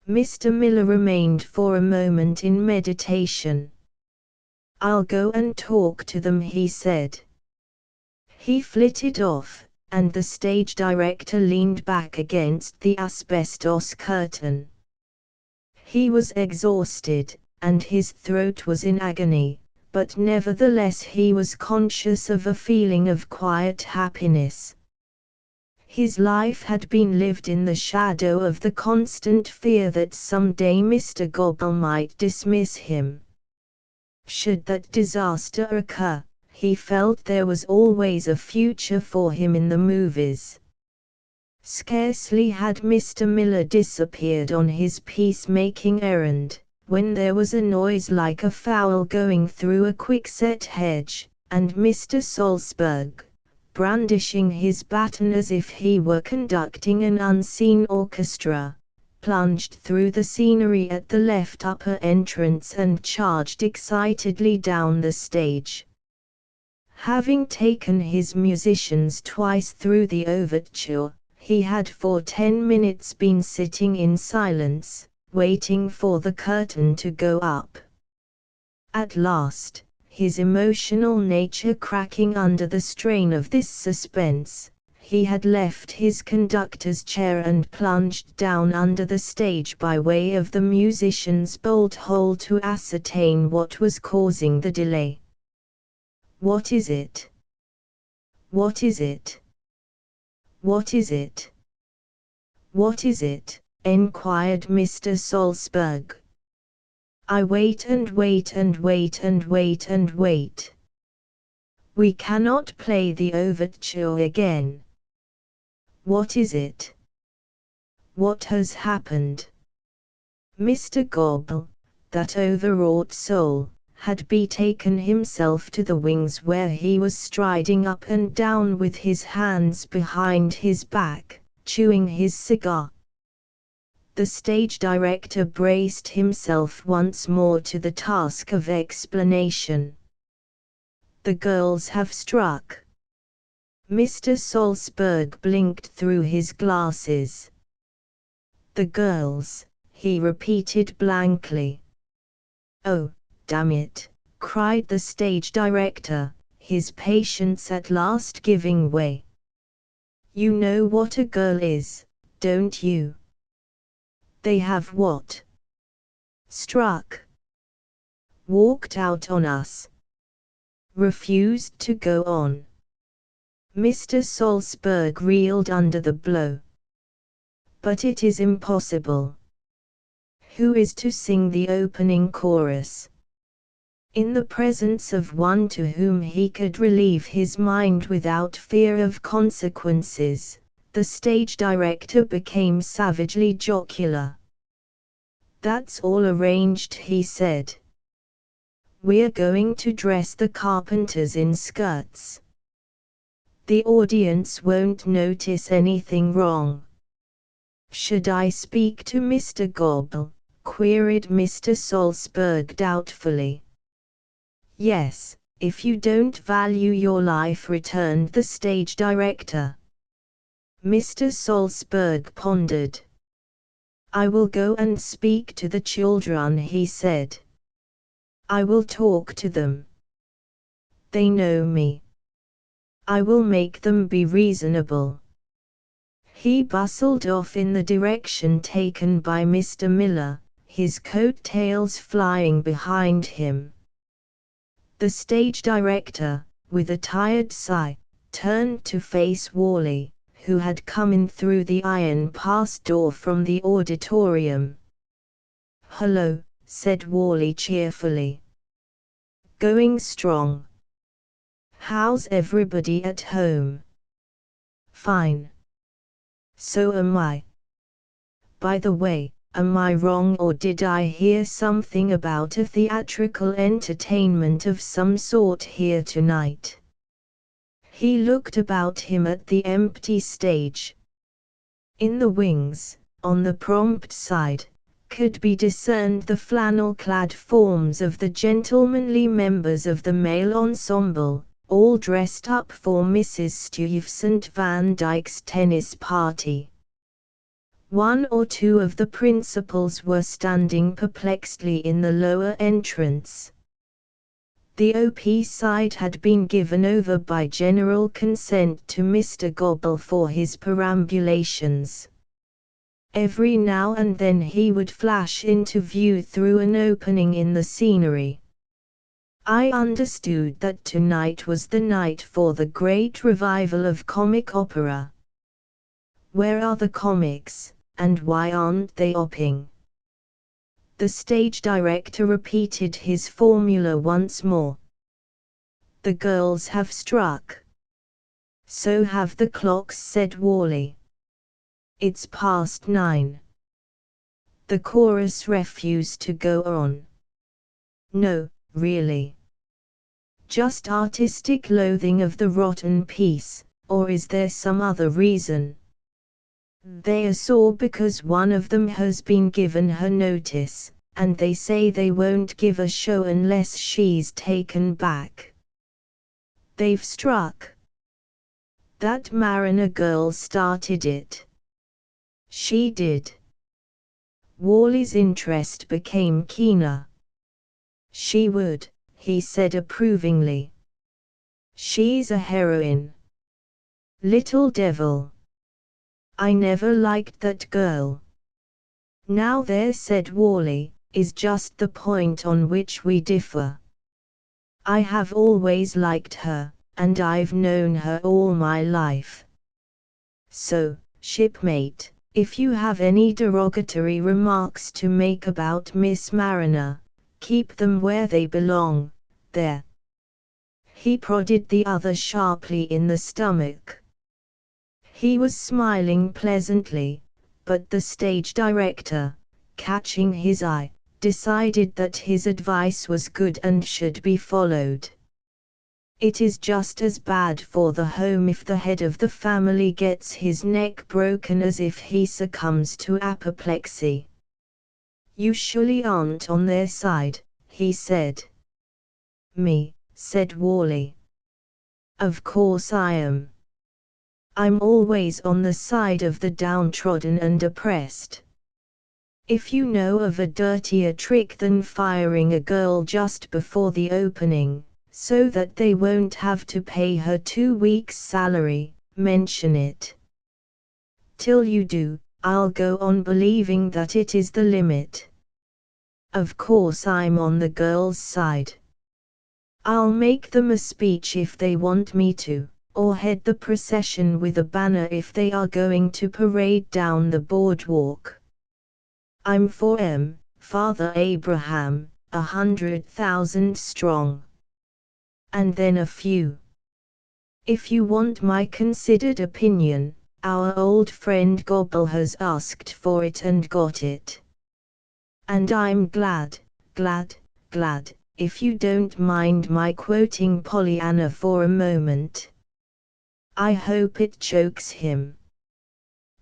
Mr. Miller remained for a moment in meditation. "I'll go and talk to them," he said. He flitted off, and the stage director leaned back against the asbestos curtain. He was exhausted, and his throat was in agony, but nevertheless he was conscious of a feeling of quiet happiness. His life had been lived in the shadow of the constant fear that some day Mr. Gobble might dismiss him. Should that disaster occur, he felt there was always a future for him in the movies. Scarcely had Mr. Miller disappeared on his peacemaking errand, when there was a noise like a fowl going through a quickset hedge, and Mr. Salzburg, brandishing his baton as if he were conducting an unseen orchestra, plunged through the scenery at the left upper entrance and charged excitedly down the stage. Having taken his musicians twice through the overture, he had for 10 minutes been sitting in silence, waiting for the curtain to go up. At last, his emotional nature cracking under the strain of this suspense, he had left his conductor's chair and plunged down under the stage by way of the musician's bolt hole to ascertain what was causing the delay. "What is it? What is it? What is it? What is it?" enquired Mr. Salzburg. "I wait and wait and wait and wait and wait. We cannot play the overture again. What is it? What has happened?" Mr. Gobble, that overwrought soul, had betaken himself to the wings, where he was striding up and down with his hands behind his back, chewing his cigar. The stage director braced himself once more to the task of explanation. "The girls have struck." Mr. Salzburg blinked through his glasses. "The girls," he repeated blankly. "Oh, damn it," cried the stage director, his patience at last giving way. "You know what a girl is, don't you?" "They have what?" "Struck. Walked out on us. Refused to go on." Mr. Salzburg reeled under the blow. "But it is impossible. Who is to sing the opening chorus?" In the presence of one to whom he could relieve his mind without fear of consequences, the stage director became savagely jocular. "That's all arranged," he said. "We're going to dress the carpenters in skirts. The audience won't notice anything wrong." "Should I speak to Mr. Gobble?" queried Mr. Salzburg doubtfully. "Yes, if you don't value your life," returned the stage director. Mr. Salzburg pondered. "I will go and speak to the children," he said. "I will talk to them. They know me. I will make them be reasonable." He bustled off in the direction taken by Mr. Miller, his coat-tails flying behind him. The stage director, with a tired sigh, turned to face Wally, who had come in through the iron pass door from the auditorium. "Hello," said Wally cheerfully. "Going strong. How's everybody at home?" "Fine. So am I. By the way, am I wrong, or did I hear something about a theatrical entertainment of some sort here tonight?" He looked about him at the empty stage. In the wings, on the prompt side, could be discerned the flannel-clad forms of the gentlemanly members of the male ensemble, all dressed up for Mrs. Stuyvesant Van Dyke's tennis party. One or two of the principals were standing perplexedly in the lower entrance. The OP side had been given over by general consent to Mr. Gobble for his perambulations. Every now and then he would flash into view through an opening in the scenery. "I understood that tonight was the night for the great revival of comic opera. Where are the comics, and why aren't they opping?" The stage director repeated his formula once more. The girls have struck. So have the clocks, said Wally. It's past 9. The chorus refused to go on. No, really. Just artistic loathing of the rotten piece, or is there some other reason? They are sore because one of them has been given her notice, and they say they won't give a show unless she's taken back. They've struck. That Mariner girl started it. She did. Wally's interest became keener. She would, he said approvingly. She's a heroine. Little devil. I never liked that girl. Now there, said Wally, is just the point on which we differ. I have always liked her, and I've known her all my life. So, shipmate, if you have any derogatory remarks to make about Miss Mariner, keep them where they belong, there. He prodded the other sharply in the stomach. He was smiling pleasantly, but the stage director, catching his eye, decided that his advice was good and should be followed. It is just as bad for the home if the head of the family gets his neck broken as if he succumbs to apoplexy. You surely aren't on their side, he said. Me, said Wally. Of course I am. I'm always on the side of the downtrodden and oppressed. If you know of a dirtier trick than firing a girl just before the opening, so that they won't have to pay her 2 weeks' salary, mention it. Till you do, I'll go on believing that it is the limit. Of course I'm on the girls' side. I'll make them a speech if they want me to, or head the procession with a banner if they are going to parade down the boardwalk. I'm for Father Abraham, 100,000 strong. And then a few. If you want my considered opinion, our old friend Gobble has asked for it and got it. And I'm glad, if you don't mind my quoting Pollyanna for a moment. I hope it chokes him.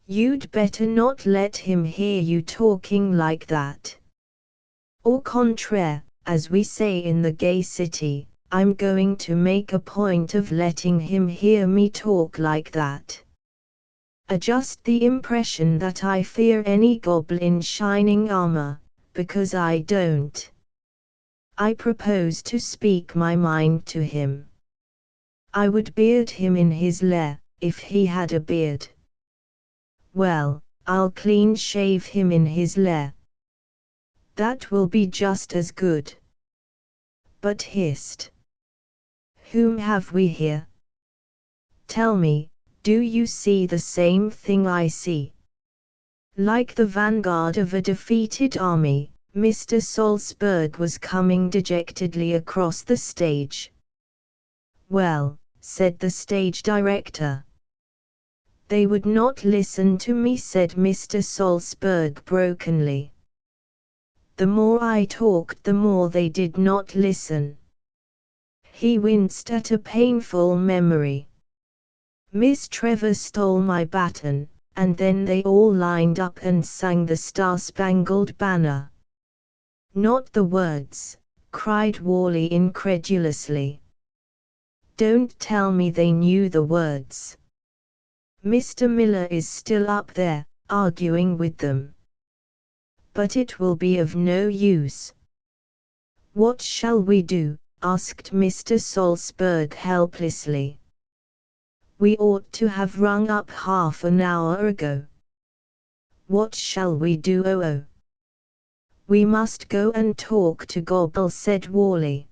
You'd better not let him hear you talking like that. Au contraire, as we say in the gay city, I'm going to make a point of letting him hear me talk like that. Just the impression that I fear any goblin in shining armor, because I don't. I propose to speak my mind to him. I would beard him in his lair, if he had a beard. Well, I'll clean shave him in his lair. That will be just as good. But hist. Whom have we here? Tell me, do you see the same thing I see? Like the vanguard of a defeated army, Mr. Salzburg was coming dejectedly across the stage. Well, said the stage director. They would not listen to me, said Mr. Salzburg brokenly. The more I talked, the more they did not listen. He winced at a painful memory. Miss Trevor stole my baton, and then they all lined up and sang the Star-Spangled Banner. Not the words, cried Wally incredulously. Don't tell me they knew the words. Mr. Miller is still up there, arguing with them. But it will be of no use. What shall we do? Asked Mr. Salzburg helplessly. We ought to have rung up half an hour ago. What shall we do? Oh. We must go and talk to Gobble, said Wally.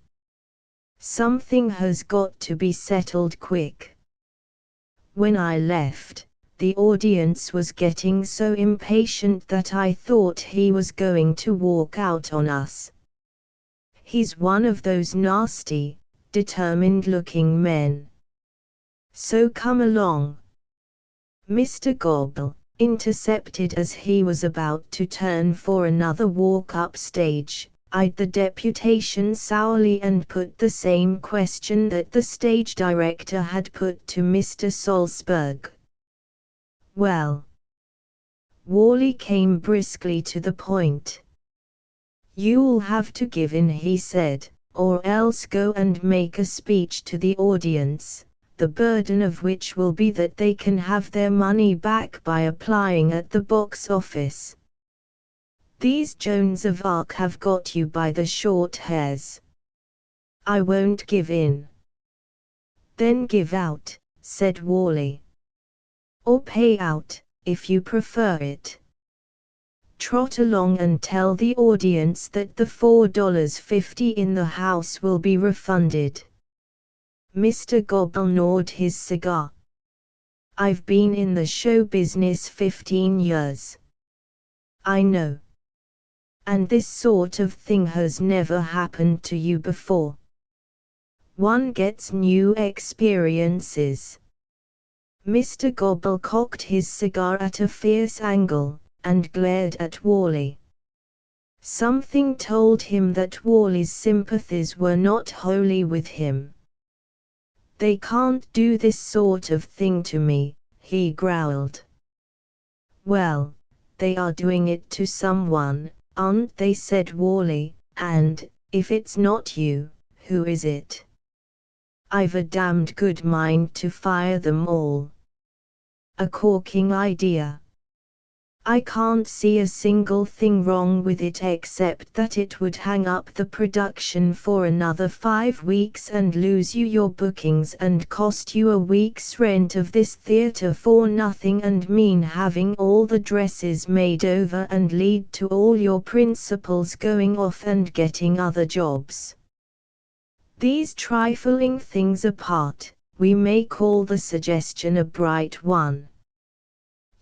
Something has got to be settled quick. When I left, the audience was getting so impatient that I thought he was going to walk out on us. He's one of those nasty, determined-looking men. So come along." Mr. Gobble intercepted as he was about to turn for another walk upstage, eyed the deputation sourly and put the same question that the stage director had put to Mr. Salzburg. "Well?" Worley came briskly to the point. "You'll have to give in," he said, "or else go and make a speech to the audience, the burden of which will be that they can have their money back by applying at the box office. These Joans of Arc have got you by the short hairs." "I won't give in." "Then give out," said Worley. "Or pay out, if you prefer it. Trot along and tell the audience that the $4.50 in the house will be refunded." Mr. Gobble gnawed his cigar. "I've been in the show business 15 years. I know. And this sort of thing has never happened to you before. One gets new experiences." Mr. Gobble cocked his cigar at a fierce angle, and glared at Worley. Something told him that Worley's sympathies were not wholly with him. "They can't do this sort of thing to me," he growled. "Well, they are doing it to someone, aren't they?" said Worley, "and, if it's not you, who is it? I've a damned good mind to fire them all." "A corking idea. I can't see a single thing wrong with it except that it would hang up the production for another 5 weeks and lose you your bookings and cost you a week's rent of this theatre for nothing and mean having all the dresses made over and lead to all your principals going off and getting other jobs. These trifling things apart, we may call the suggestion a bright one."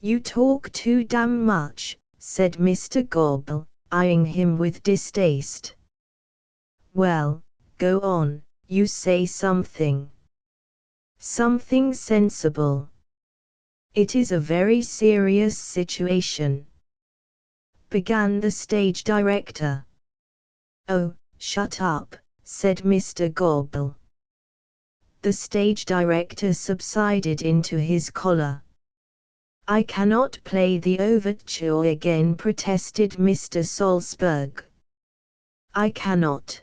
"You talk too damn much," said Mr. Gobble, eyeing him with distaste. "Well, go on, you say something. Something sensible. It is a very serious situation," began the stage director. "Oh, shut up," said Mr. Gobble. The stage director subsided into his collar. "I cannot play the overture again," protested Mr. Salzburg. "I cannot."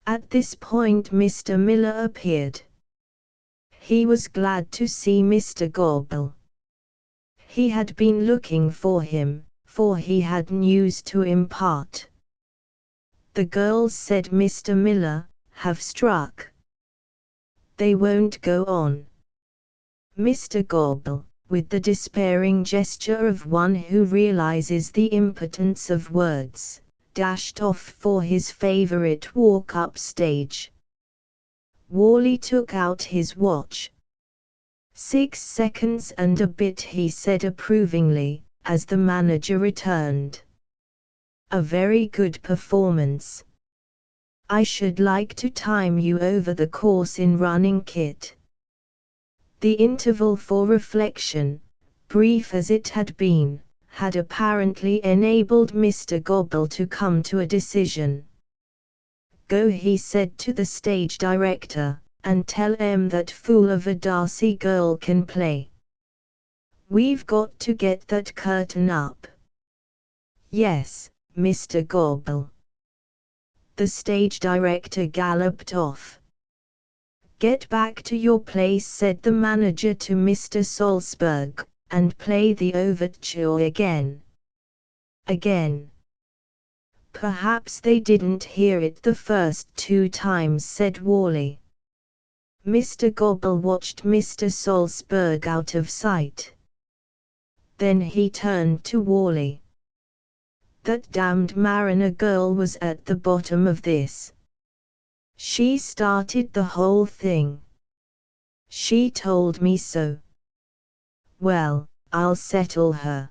At this point Mr. Miller appeared. He was glad to see Mr. Gobble. He had been looking for him, for he had news to impart. "The girls," said Mr. Miller, "have struck. They won't go on." Mr. Gobble, with the despairing gesture of one who realizes the impotence of words, dashed off for his favorite walk upstage. Worley took out his watch. 6 seconds and a bit," he said approvingly, as the manager returned. "A very good performance. I should like to time you over the course in running kit." The interval for reflection, brief as it had been, had apparently enabled Mr. Gobble to come to a decision. "Go," he said to the stage director, "and tell em that fool of a Darcy girl can play. We've got to get that curtain up." "Yes, Mr. Gobble." The stage director galloped off. "Get back to your place," said the manager to Mr. Salzburg, "and play the overture again." "Again." "Perhaps they didn't hear it the first 2 times," said Worley. Mr. Gobble watched Mr. Salzburg out of sight. Then he turned to Worley. "That damned Mariner girl was at the bottom of this. She started the whole thing. She told me so." Well, I'll settle her.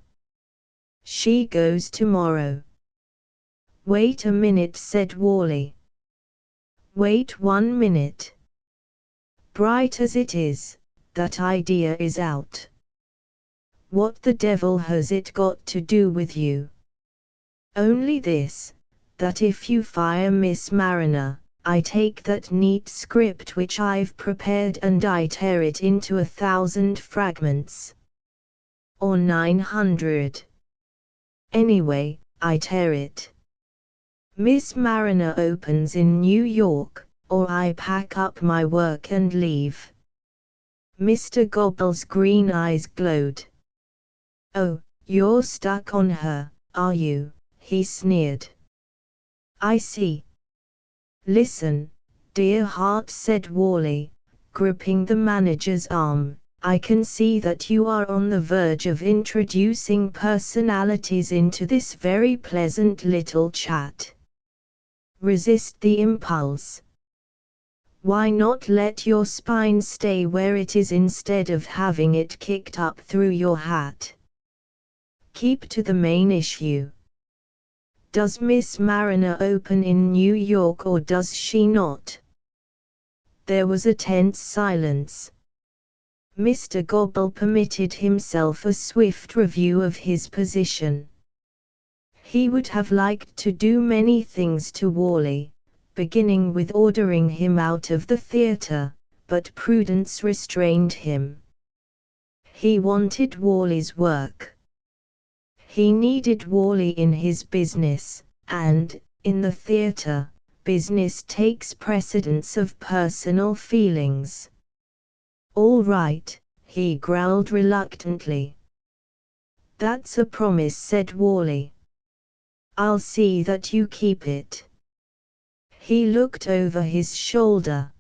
She goes tomorrow. Wait a minute, said Wally. Wait 1 minute. Bright as it is, that idea is out. What the devil has it got to do with you? Only this, that if you fire Miss Mariner, I take that neat script which I've prepared and I tear it into 1,000 fragments. Or 900. Anyway, I tear it. Miss Mariner opens in New York, or I pack up my work and leave. Mr. Gobble's green eyes glowed. Oh, you're stuck on her, are you? He sneered. I see. Listen, dear heart, said Wally, gripping the manager's arm. I can see that you are on the verge of introducing personalities into this very pleasant little chat. Resist the impulse. Why not let your spine stay where it is instead of having it kicked up through your hat? Keep to the main issue. Does Miss Mariner open in New York or does she not? There was a tense silence. Mr. Gobble permitted himself a swift review of his position. He would have liked to do many things to Wally, beginning with ordering him out of the theatre, but prudence restrained him. He wanted Wally's work. He needed Wally in his business, and, in the theatre, business takes precedence of personal feelings. All right, he growled reluctantly. That's a promise, said Wally. I'll see that you keep it. He looked over his shoulder.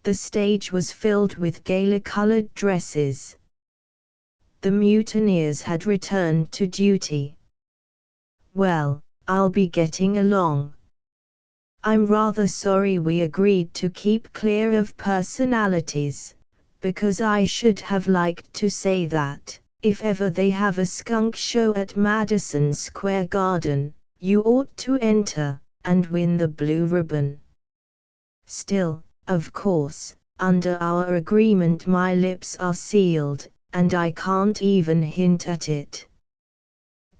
The stage was filled with gala-colored dresses. The mutineers had returned to duty. Well, I'll be getting along. I'm rather sorry we agreed to keep clear of personalities, because I should have liked to say that, if ever they have a skunk show at Madison Square Garden, you ought to enter, and win the blue ribbon. Still, of course, under our agreement my lips are sealed, and I can't even hint at it.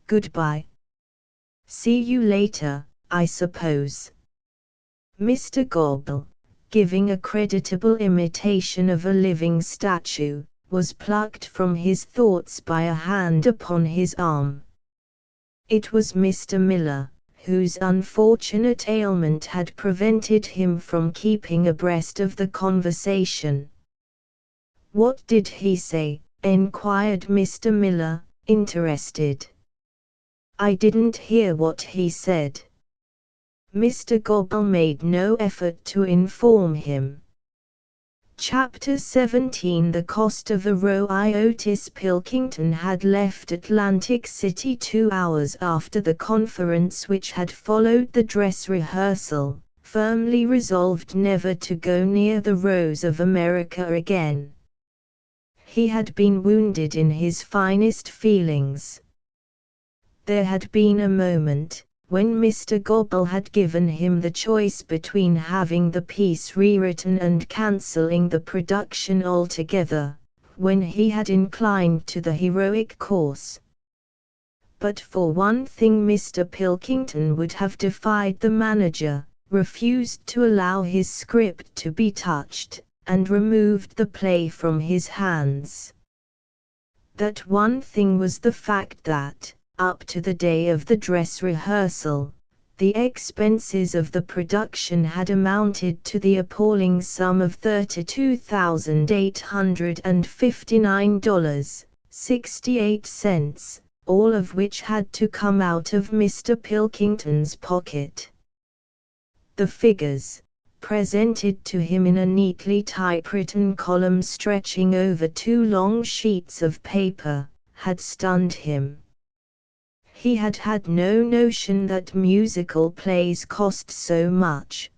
Goodbye. See you later, I suppose. Mr. Gobble, giving a creditable imitation of a living statue, was plucked from his thoughts by a hand upon his arm. It was Mr. Miller, whose unfortunate ailment had prevented him from keeping abreast of the conversation. What did he say? Enquired Mr. Miller, interested. I didn't hear what he said. Mr. Gobble made no effort to inform him. Chapter 17. The cost of the row. Otis Pilkington had left Atlantic City 2 hours after the conference which had followed the dress rehearsal, firmly resolved never to go near the Rose of America again. He had been wounded in his finest feelings. There had been a moment, when Mr. Gobble had given him the choice between having the piece rewritten and cancelling the production altogether, when he had inclined to the heroic course. But for one thing Mr. Pilkington would have defied the manager, refused to allow his script to be touched, and removed the play from his hands. That one thing was the fact that, up to the day of the dress rehearsal, the expenses of the production had amounted to the appalling sum of $32,859.68, all of which had to come out of Mr. Pilkington's pocket. The figures, presented to him in a neatly typewritten column stretching over 2 long sheets of paper, had stunned him. He had had no notion that musical plays cost so much.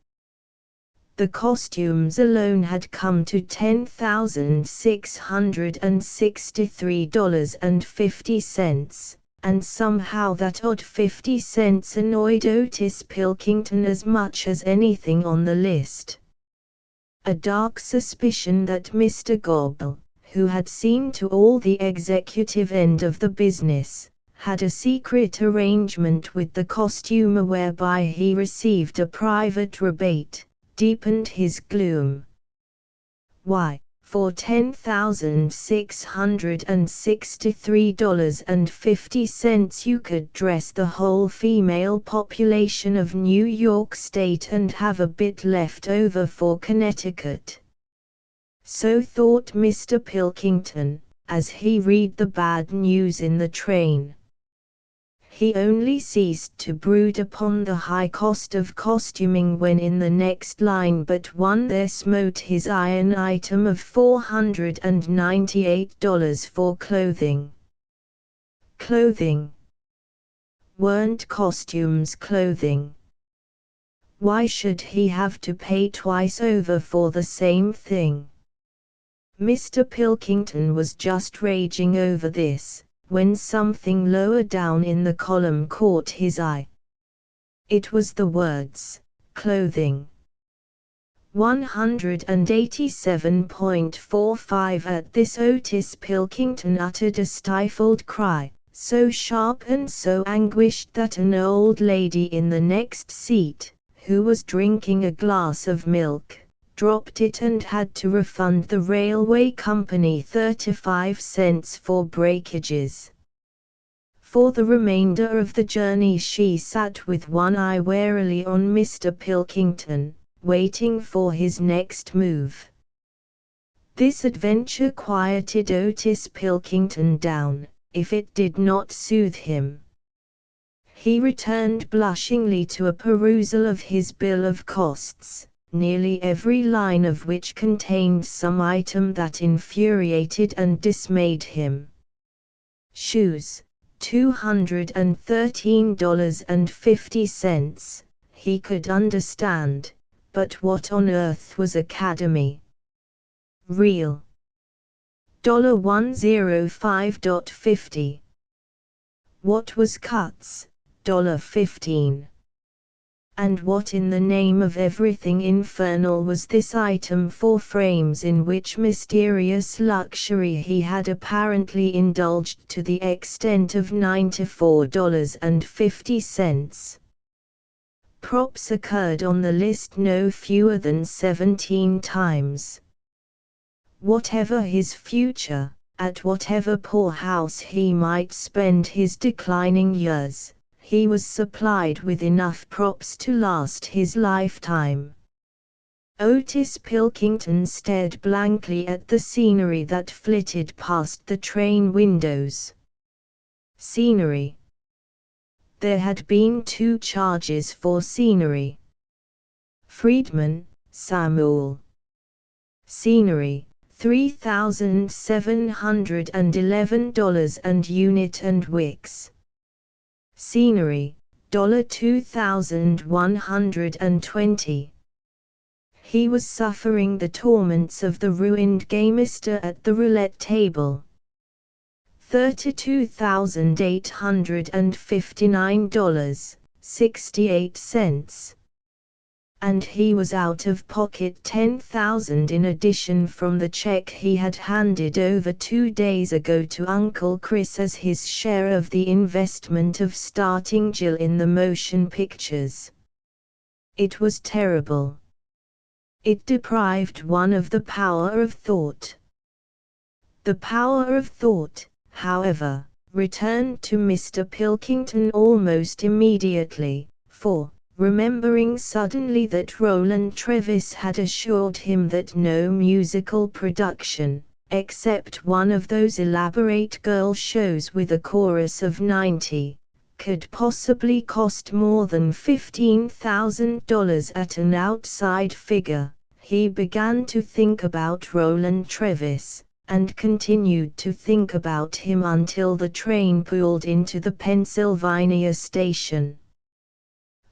The costumes alone had come to $10,663.50, and somehow that odd 50 cents annoyed Otis Pilkington as much as anything on the list. A dark suspicion that Mr. Gobble, who had seen to all the executive end of the business, had a secret arrangement with the costumer whereby he received a private rebate, deepened his gloom. Why, for $10,663.50 you could dress the whole female population of New York State and have a bit left over for Connecticut. So thought Mr. Pilkington, as he read the bad news in the train. He only ceased to brood upon the high cost of costuming when in the next line but one there smote his eye an item of $498 for clothing. Clothing. Weren't costumes clothing? Why should he have to pay twice over for the same thing? Mr. Pilkington was just raging over this, when something lower down in the column caught his eye. It was the words, clothing. 187.45. At this Otis Pilkington uttered a stifled cry, so sharp and so anguished that an old lady in the next seat, who was drinking a glass of milk, dropped it and had to refund the railway company 35 cents for breakages. For the remainder of the journey she sat with one eye warily on Mr. Pilkington, waiting for his next move. This adventure quieted Otis Pilkington down, if it did not soothe him. He returned blushingly to a perusal of his bill of costs, nearly every line of which contained some item that infuriated and dismayed him. Shoes, $213.50, he could understand, but what on earth was Academy? Real. $105.50. What was cuts? $15. And what in the name of everything infernal was this item for frames in which mysterious luxury he had apparently indulged to the extent of $94.50? Props occurred on the list no fewer than 17 times. Whatever his future, at whatever poor house he might spend his declining years, he was supplied with enough props to last his lifetime. Otis Pilkington stared blankly at the scenery that flitted past the train windows. Scenery. There had been 2 charges for scenery. Friedman, Samuel. Scenery, $3,711 and unit and wicks. Scenery, $2,120. He was suffering the torments of the ruined gamester at the roulette table. $32,859.68. And he was out of pocket $10,000 in addition from the check he had handed over 2 days ago to Uncle Chris as his share of the investment of starting Jill in the motion pictures. It was terrible. It deprived one of the power of thought. The power of thought, however, returned to Mr. Pilkington almost immediately, for, remembering suddenly that Roland Trevis had assured him that no musical production, except one of those elaborate girl shows with a chorus of 90, could possibly cost more than $15,000 at an outside figure, he began to think about Roland Trevis, and continued to think about him until the train pulled into the Pennsylvania station.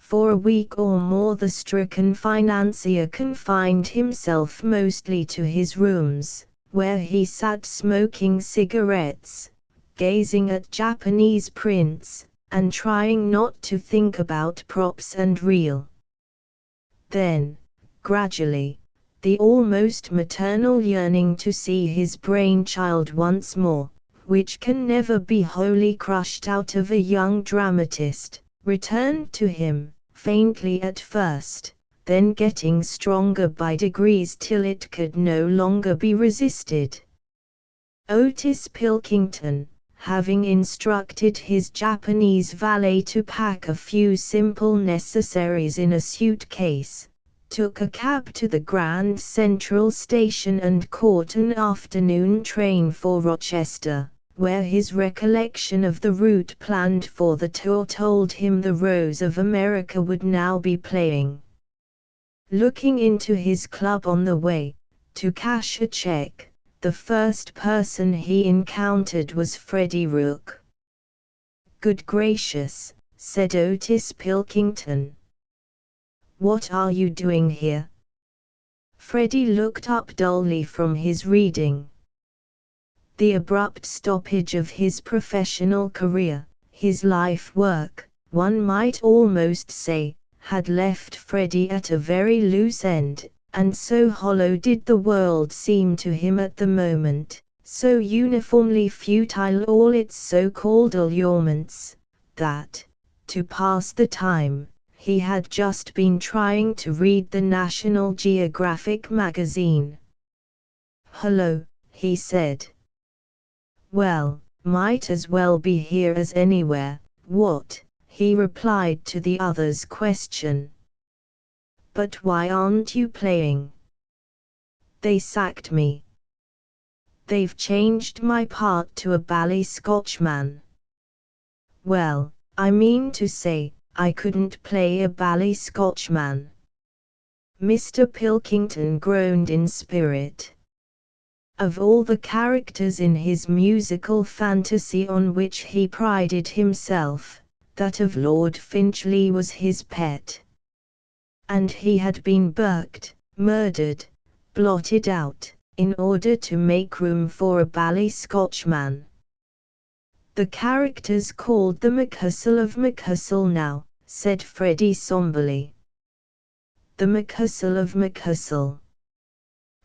For a week or more the stricken financier confined himself mostly to his rooms, where he sat smoking cigarettes, gazing at Japanese prints, and trying not to think about props and reel. Then, gradually, the almost maternal yearning to see his brainchild once more, which can never be wholly crushed out of a young dramatist, returned to him, faintly at first, then getting stronger by degrees till it could no longer be resisted. Otis Pilkington, having instructed his Japanese valet to pack a few simple necessaries in a suitcase, took a cab to the Grand Central Station and caught an afternoon train for Rochester, where his recollection of the route planned for the tour told him the Rose of America would now be playing. Looking into his club on the way, to cash a check, the first person he encountered was Freddie Rook. "Good gracious," said Otis Pilkington. "What are you doing here?" Freddie looked up dully from his reading. The abrupt stoppage of his professional career, his life work, one might almost say, had left Freddie at a very loose end, and so hollow did the world seem to him at the moment, so uniformly futile all its so-called allurements, that, to pass the time, he had just been trying to read the National Geographic magazine. "Hello," he said. "Well, might as well be here as anywhere, what?" he replied to the other's question. "But why aren't you playing?" "They sacked me. They've changed my part to a bally Scotchman." "Well, I mean to say, I couldn't play a bally Scotchman." Mr. Pilkington groaned in spirit. Of all the characters in his musical fantasy on which he prided himself, that of Lord Finchley was his pet. And he had been burked, murdered, blotted out, in order to make room for a bally Scotchman. "The character's called the McCussel of McCussel now," said Freddie somberly. "The McCussel of McCussel."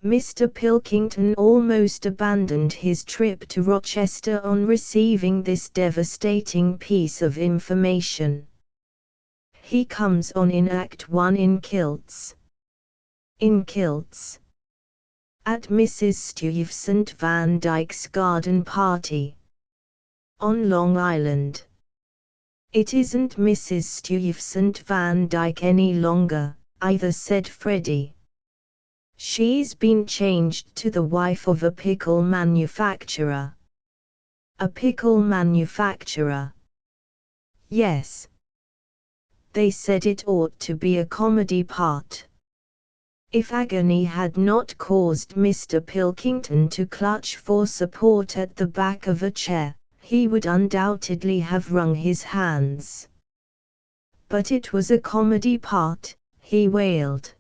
Mr. Pilkington almost abandoned his trip to Rochester on receiving this devastating piece of information. "He comes on in Act 1 in kilts." "In kilts?" "At Mrs. Stuyvesant Van Dyke's garden party. On Long Island." "It isn't Mrs. Stuyvesant Van Dyke any longer," either said Freddie. "She's been changed to the wife of a pickle manufacturer." "A pickle manufacturer?" "Yes. They said it ought to be a comedy part." If agony had not caused Mr. Pilkington to clutch for support at the back of a chair, he would undoubtedly have wrung his hands. "But it was a comedy part," he wailed.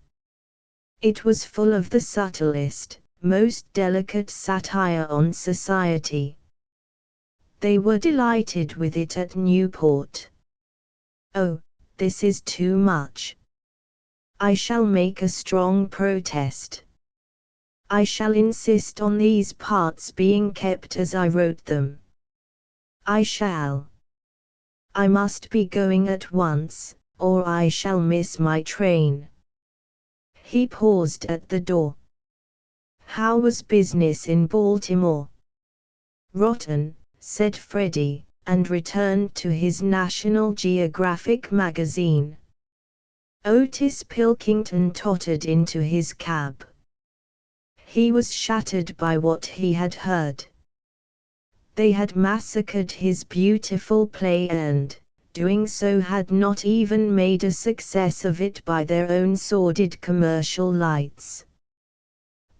"It was full of the subtlest, most delicate satire on society. They were delighted with it at Newport." "Oh, this is too much. I shall make a strong protest. I shall insist on these parts being kept as I wrote them. I shall. I must be going at once, or I shall miss my train." He paused at the door. "How was business in Baltimore?" "Rotten," said Freddie, and returned to his National Geographic magazine. Otis Pilkington tottered into his cab. He was shattered by what he had heard. They had massacred his beautiful play and, doing so, had not even made a success of it by their own sordid commercial lights.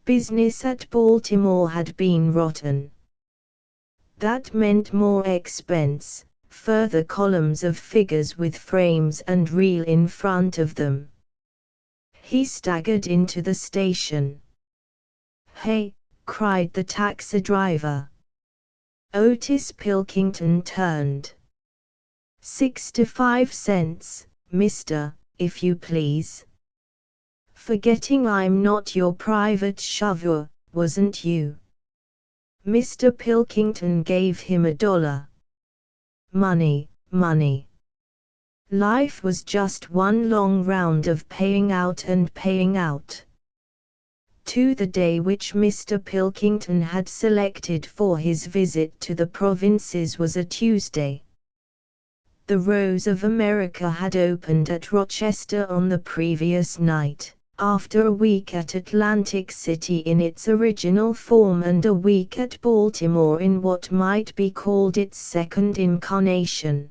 Business at Baltimore had been rotten. That meant more expense, further columns of figures with frames and reel in front of them. He staggered into the station. "Hey!" cried the taxi driver. Otis Pilkington turned. 65 cents, mister, if you please. Forgetting I'm not your private chauffeur, wasn't you? Mr. Pilkington gave him $1. Money, money. Life was just one long round of paying out and paying out. The day which Mr. Pilkington had selected for his visit to the provinces was a Tuesday. The Rose of America had opened at Rochester on the previous night, after a week at Atlantic City in its original form and a week at Baltimore in what might be called its second incarnation.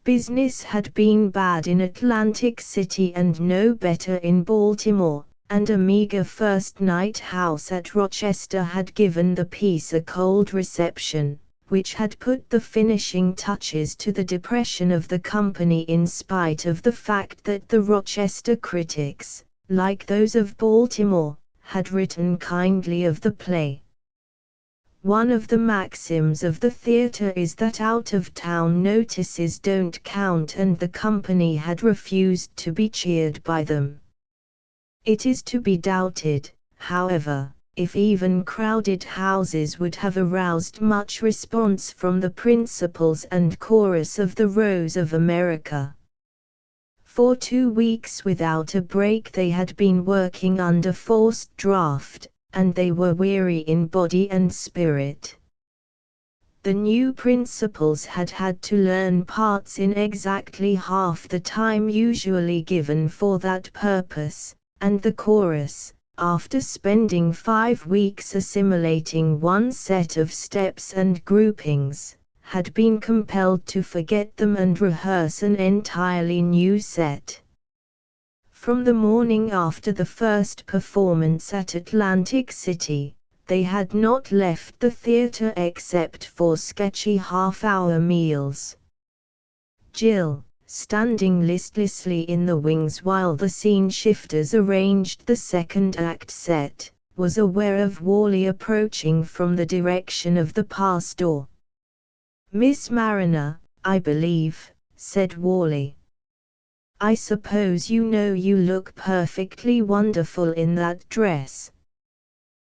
Business had been bad in Atlantic City and no better in Baltimore, and a meager first-night house at Rochester had given the piece a cold reception, which had put the finishing touches to the depression of the company in spite of the fact that the Rochester critics, like those of Baltimore, had written kindly of the play. One of the maxims of the theatre is that out-of-town notices don't count, and the company had refused to be cheered by them. It is to be doubted, however, if even crowded houses would have aroused much response from the principals and chorus of the Rose of America. For 2 weeks without a break they had been working under forced draft, and they were weary in body and spirit. The new principals had had to learn parts in exactly half the time usually given for that purpose, and the chorus, after spending 5 weeks assimilating one set of steps and groupings, had been compelled to forget them and rehearse an entirely new set. From the morning after the first performance at Atlantic City, they had not left the theatre except for sketchy half-hour meals. Jill, standing listlessly in the wings while the scene shifters arranged the second act set, was aware of Wally approaching from the direction of the pass door. "Miss Mariner, I believe," said Wally. "I suppose you know you look perfectly wonderful in that dress.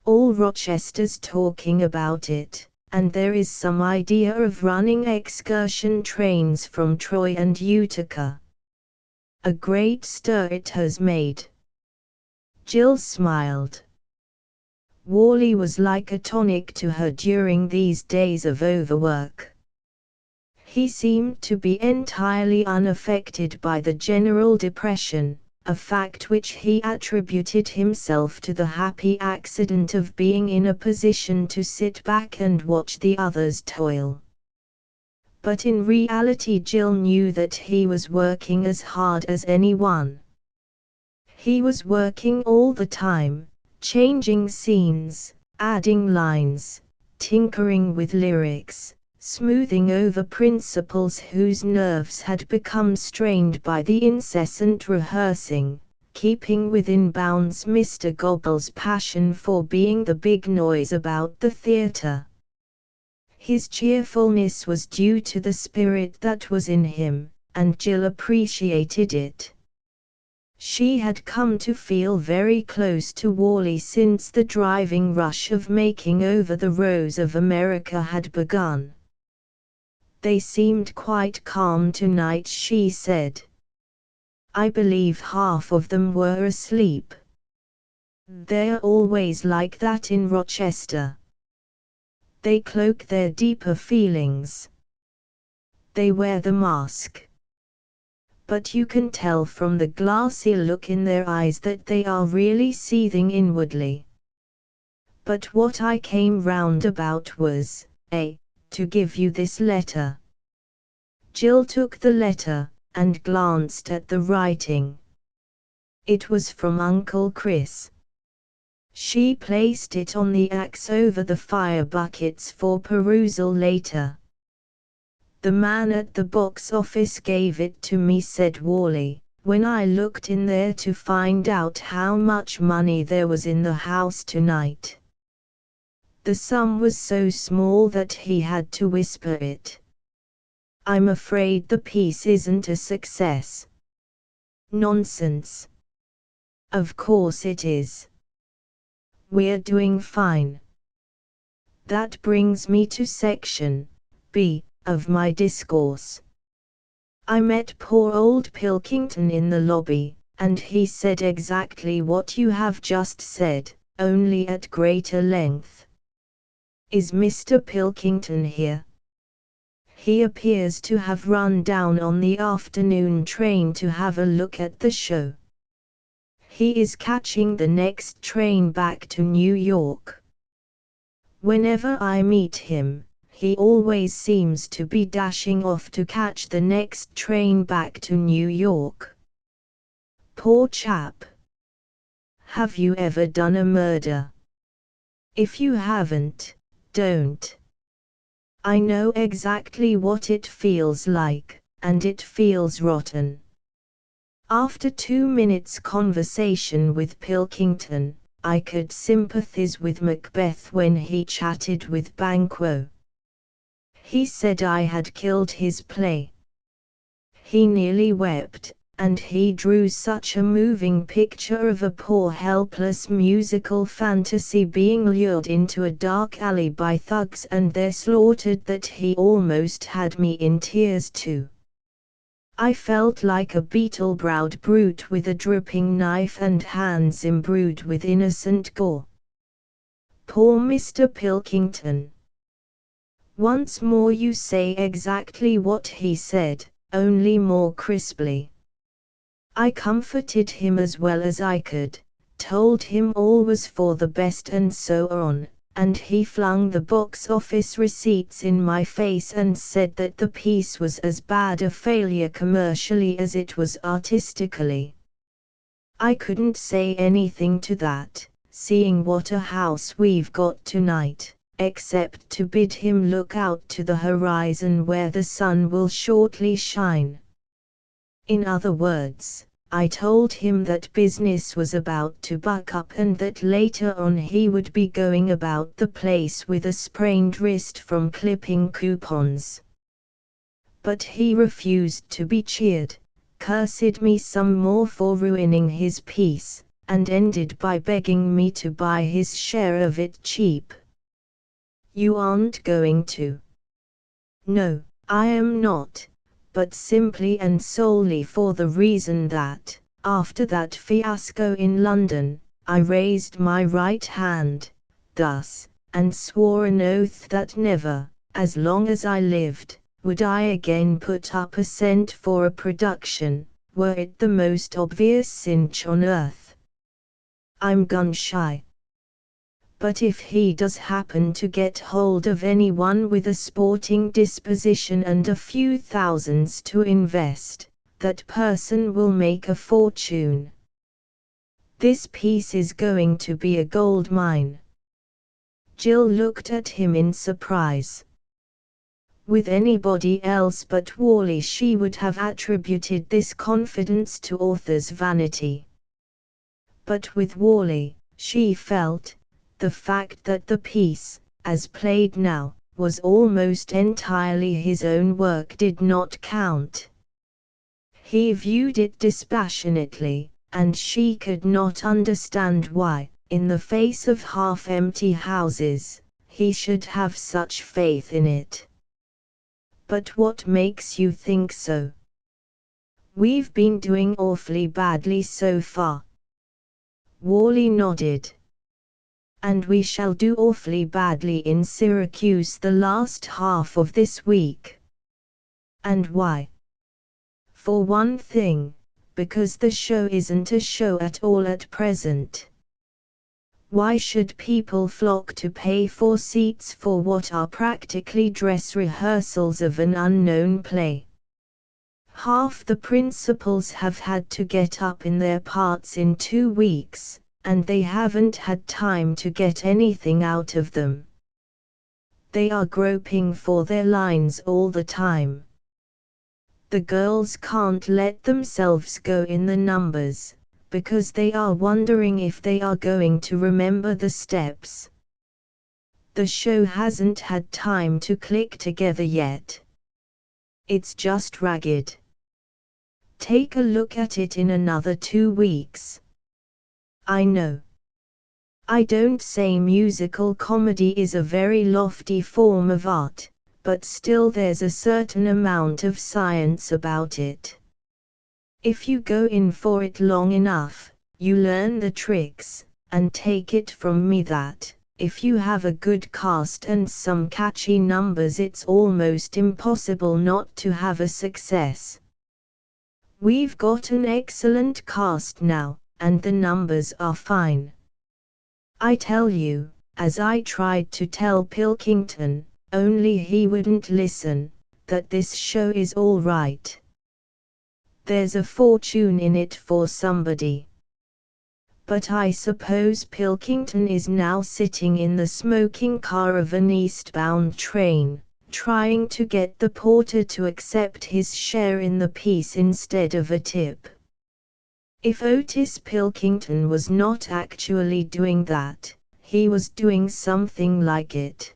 All Rochester's talking about it, and there is some idea of running excursion trains from Troy and Utica. A great stir it has made." Jill smiled. Wally was like a tonic to her during these days of overwork. He seemed to be entirely unaffected by the general depression, a fact which he attributed himself to the happy accident of being in a position to sit back and watch the others toil. But in reality Jill knew that he was working as hard as anyone. He was working all the time, changing scenes, adding lines, tinkering with lyrics, smoothing over principals whose nerves had become strained by the incessant rehearsing, keeping within bounds Mr. Gobble's passion for being the big noise about the theatre. His cheerfulness was due to the spirit that was in him, and Jill appreciated it. She had come to feel very close to Wally since the driving rush of making over the Rose of America had begun. "They seemed quite calm tonight," she said. "I believe half of them were asleep. They're always like that in Rochester. They cloak their deeper feelings. They wear the mask. But you can tell from the glassy look in their eyes that they are really seething inwardly. But what I came round about was, to give you this letter." Jill took the letter, and glanced at the writing. It was from Uncle Chris. She placed it on the axe over the fire buckets for perusal later. "The man at the box office gave it to me," said Wally, "when I looked in there to find out how much money there was in the house tonight. The sum was so small that he had to whisper it. I'm afraid the piece isn't a success." "Nonsense. Of course it is. We're doing fine." That brings me to section B of my discourse. I met poor old Pilkington in the lobby, and he said exactly what you have just said, only at greater length. "Is Mr. Pilkington here?" "He appears to have run down on the afternoon train to have a look at the show. He is catching the next train back to New York. Whenever I meet him, he always seems to be dashing off to catch the next train back to New York. Poor chap. Have you ever done a murder? If you haven't, don't. I know exactly what it feels like, and it feels rotten." After 2 minutes' conversation with Pilkington, I could sympathize with Macbeth when he chatted with Banquo. He said I had killed his play. He nearly wept, and he drew such a moving picture of a poor helpless musical fantasy being lured into a dark alley by thugs and there slaughtered that he almost had me in tears too. I felt like a beetle-browed brute with a dripping knife and hands imbrued with innocent gore. Poor Mr. Pilkington. Once more you say exactly what he said, only more crisply. I comforted him as well as I could, told him all was for the best and so on, and he flung the box office receipts in my face and said that the piece was as bad a failure commercially as it was artistically. I couldn't say anything to that, seeing what a house we've got tonight, except to bid him look out to the horizon where the sun will shortly shine. In other words, I told him that business was about to buck up and that later on he would be going about the place with a sprained wrist from clipping coupons. But he refused to be cheered, cursed me some more for ruining his piece, and ended by begging me to buy his share of it cheap. "You aren't going to?" "No, I am not. But simply and solely for the reason that, after that fiasco in London, I raised my right hand, thus, and swore an oath that never, as long as I lived, would I again put up a cent for a production, were it the most obvious cinch on earth. I'm gun-shy. But if he does happen to get hold of anyone with a sporting disposition and a few thousands to invest, that person will make a fortune. This piece is going to be a gold mine." Jill looked at him in surprise. With anybody else but Wally she would have attributed this confidence to author's vanity. But with Wally, she felt, the fact that the piece, as played now, was almost entirely his own work did not count. He viewed it dispassionately, and she could not understand why, in the face of half-empty houses, he should have such faith in it. "But what makes you think so?" "We've been doing awfully badly so far." Wally nodded. "And we shall do awfully badly in Syracuse the last half of this week." "And why?" "For one thing, because the show isn't a show at all at present. Why should people flock to pay for seats for what are practically dress rehearsals of an unknown play? Half the principals have had to get up in their parts in 2 weeks, and they haven't had time to get anything out of them. They are groping for their lines all the time. The girls can't let themselves go in the numbers, because they are wondering if they are going to remember the steps. The show hasn't had time to click together yet. It's just ragged. Take a look at it in another 2 weeks. I know. I don't say musical comedy is a very lofty form of art, but still there's a certain amount of science about it. If you go in for it long enough, you learn the tricks, and take it from me that, if you have a good cast and some catchy numbers, it's almost impossible not to have a success. We've got an excellent cast now, and the numbers are fine. I tell you, as I tried to tell Pilkington, only he wouldn't listen, that this show is all right. There's a fortune in it for somebody. But I suppose Pilkington is now sitting in the smoking car of an eastbound train, trying to get the porter to accept his share in the piece instead of a tip. If Otis Pilkington was not actually doing that, he was doing something like it.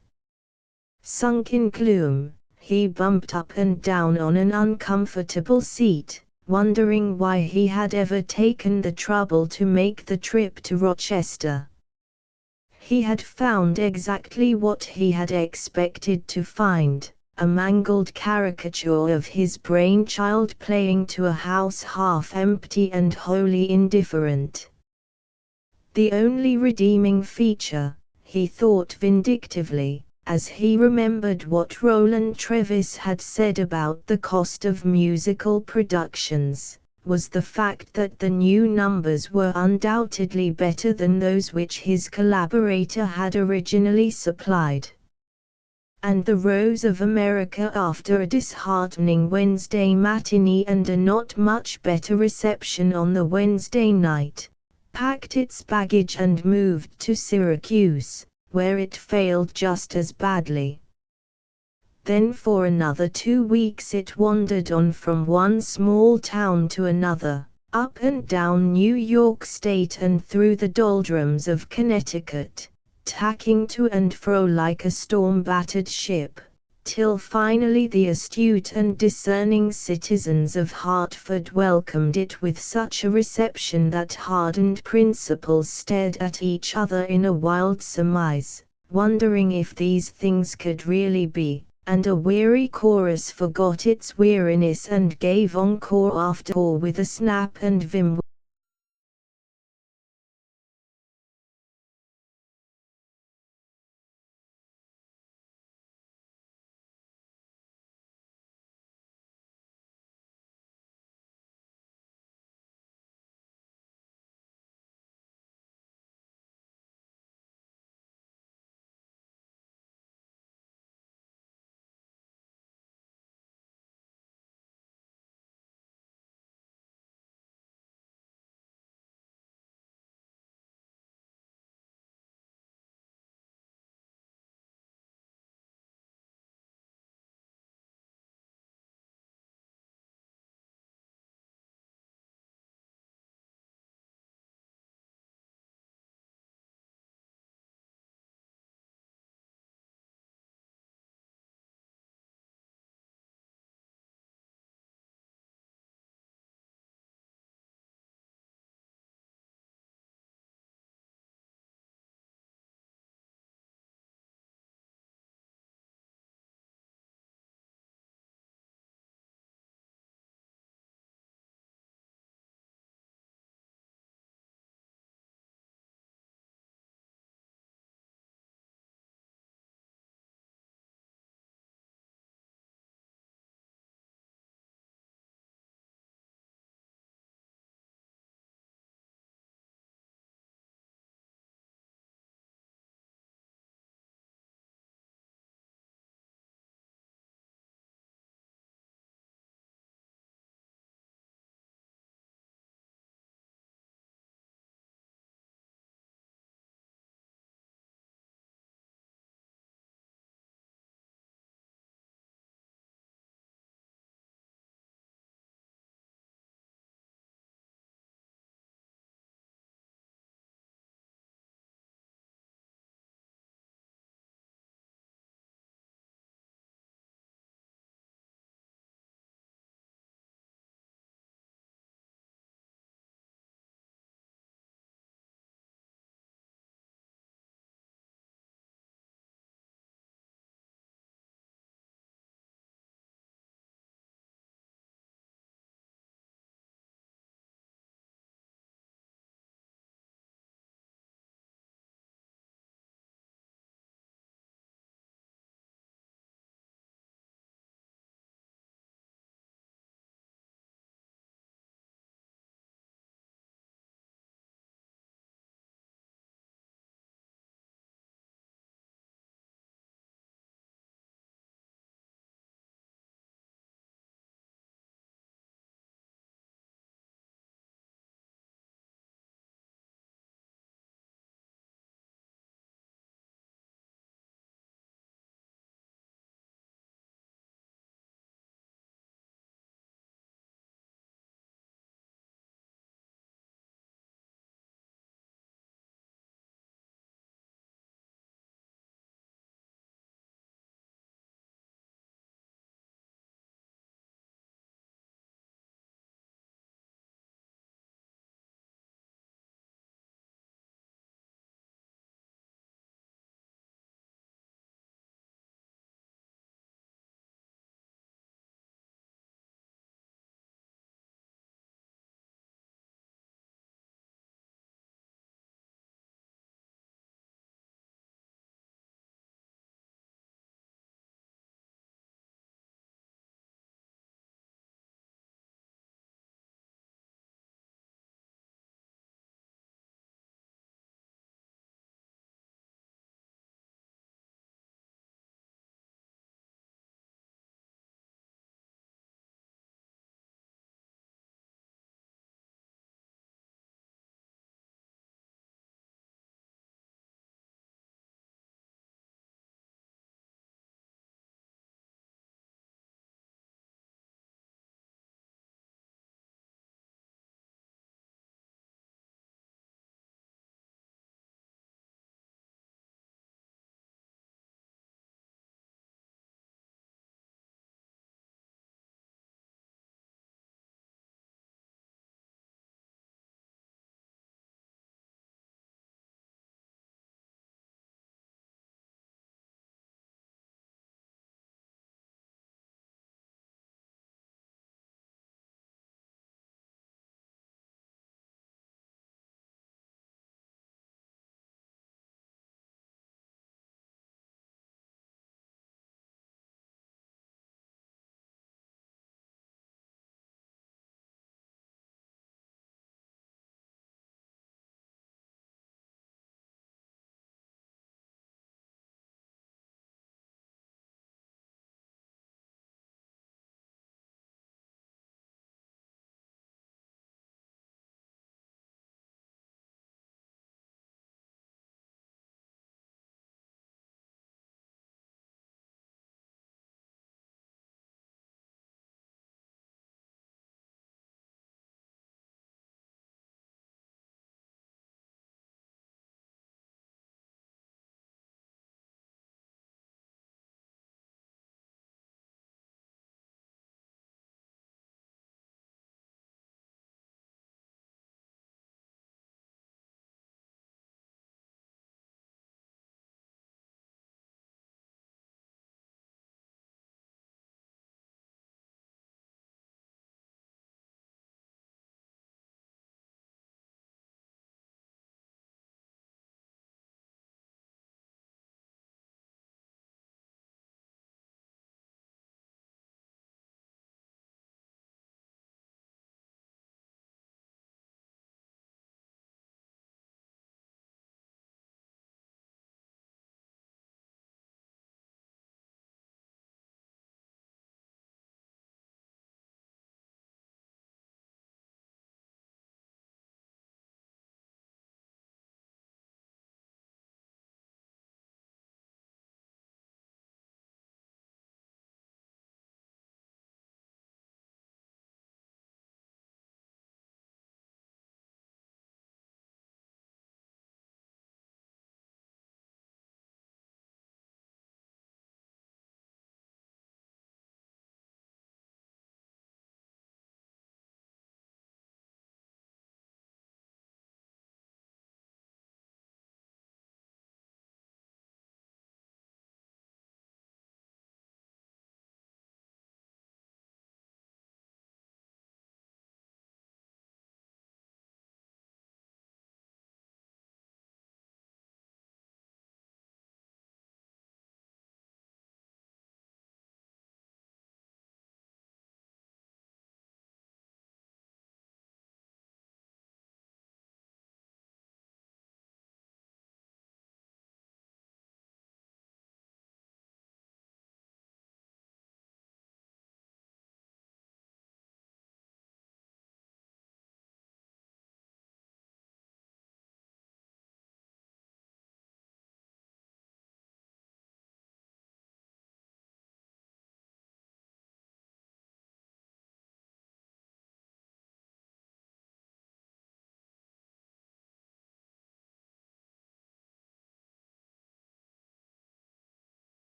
Sunk in gloom, he bumped up and down on an uncomfortable seat, wondering why he had ever taken the trouble to make the trip to Rochester. He had found exactly what he had expected to find, a mangled caricature of his brainchild playing to a house half empty and wholly indifferent. The only redeeming feature, he thought vindictively, as he remembered what Roland Trevis had said about the cost of musical productions, was the fact that the new numbers were undoubtedly better than those which his collaborator had originally supplied. And the Rose of America, after a disheartening Wednesday matinee and a not much better reception on the Wednesday night, packed its baggage and moved to Syracuse, where it failed just as badly. Then for another 2 weeks it wandered on from one small town to another, up and down New York State and through the doldrums of Connecticut, tacking to and fro like a storm-battered ship, till finally the astute and discerning citizens of Hartford welcomed it with such a reception that hardened principals stared at each other in a wild surmise, wondering if these things could really be, and a weary chorus forgot its weariness and gave encore after all with a snap and vim.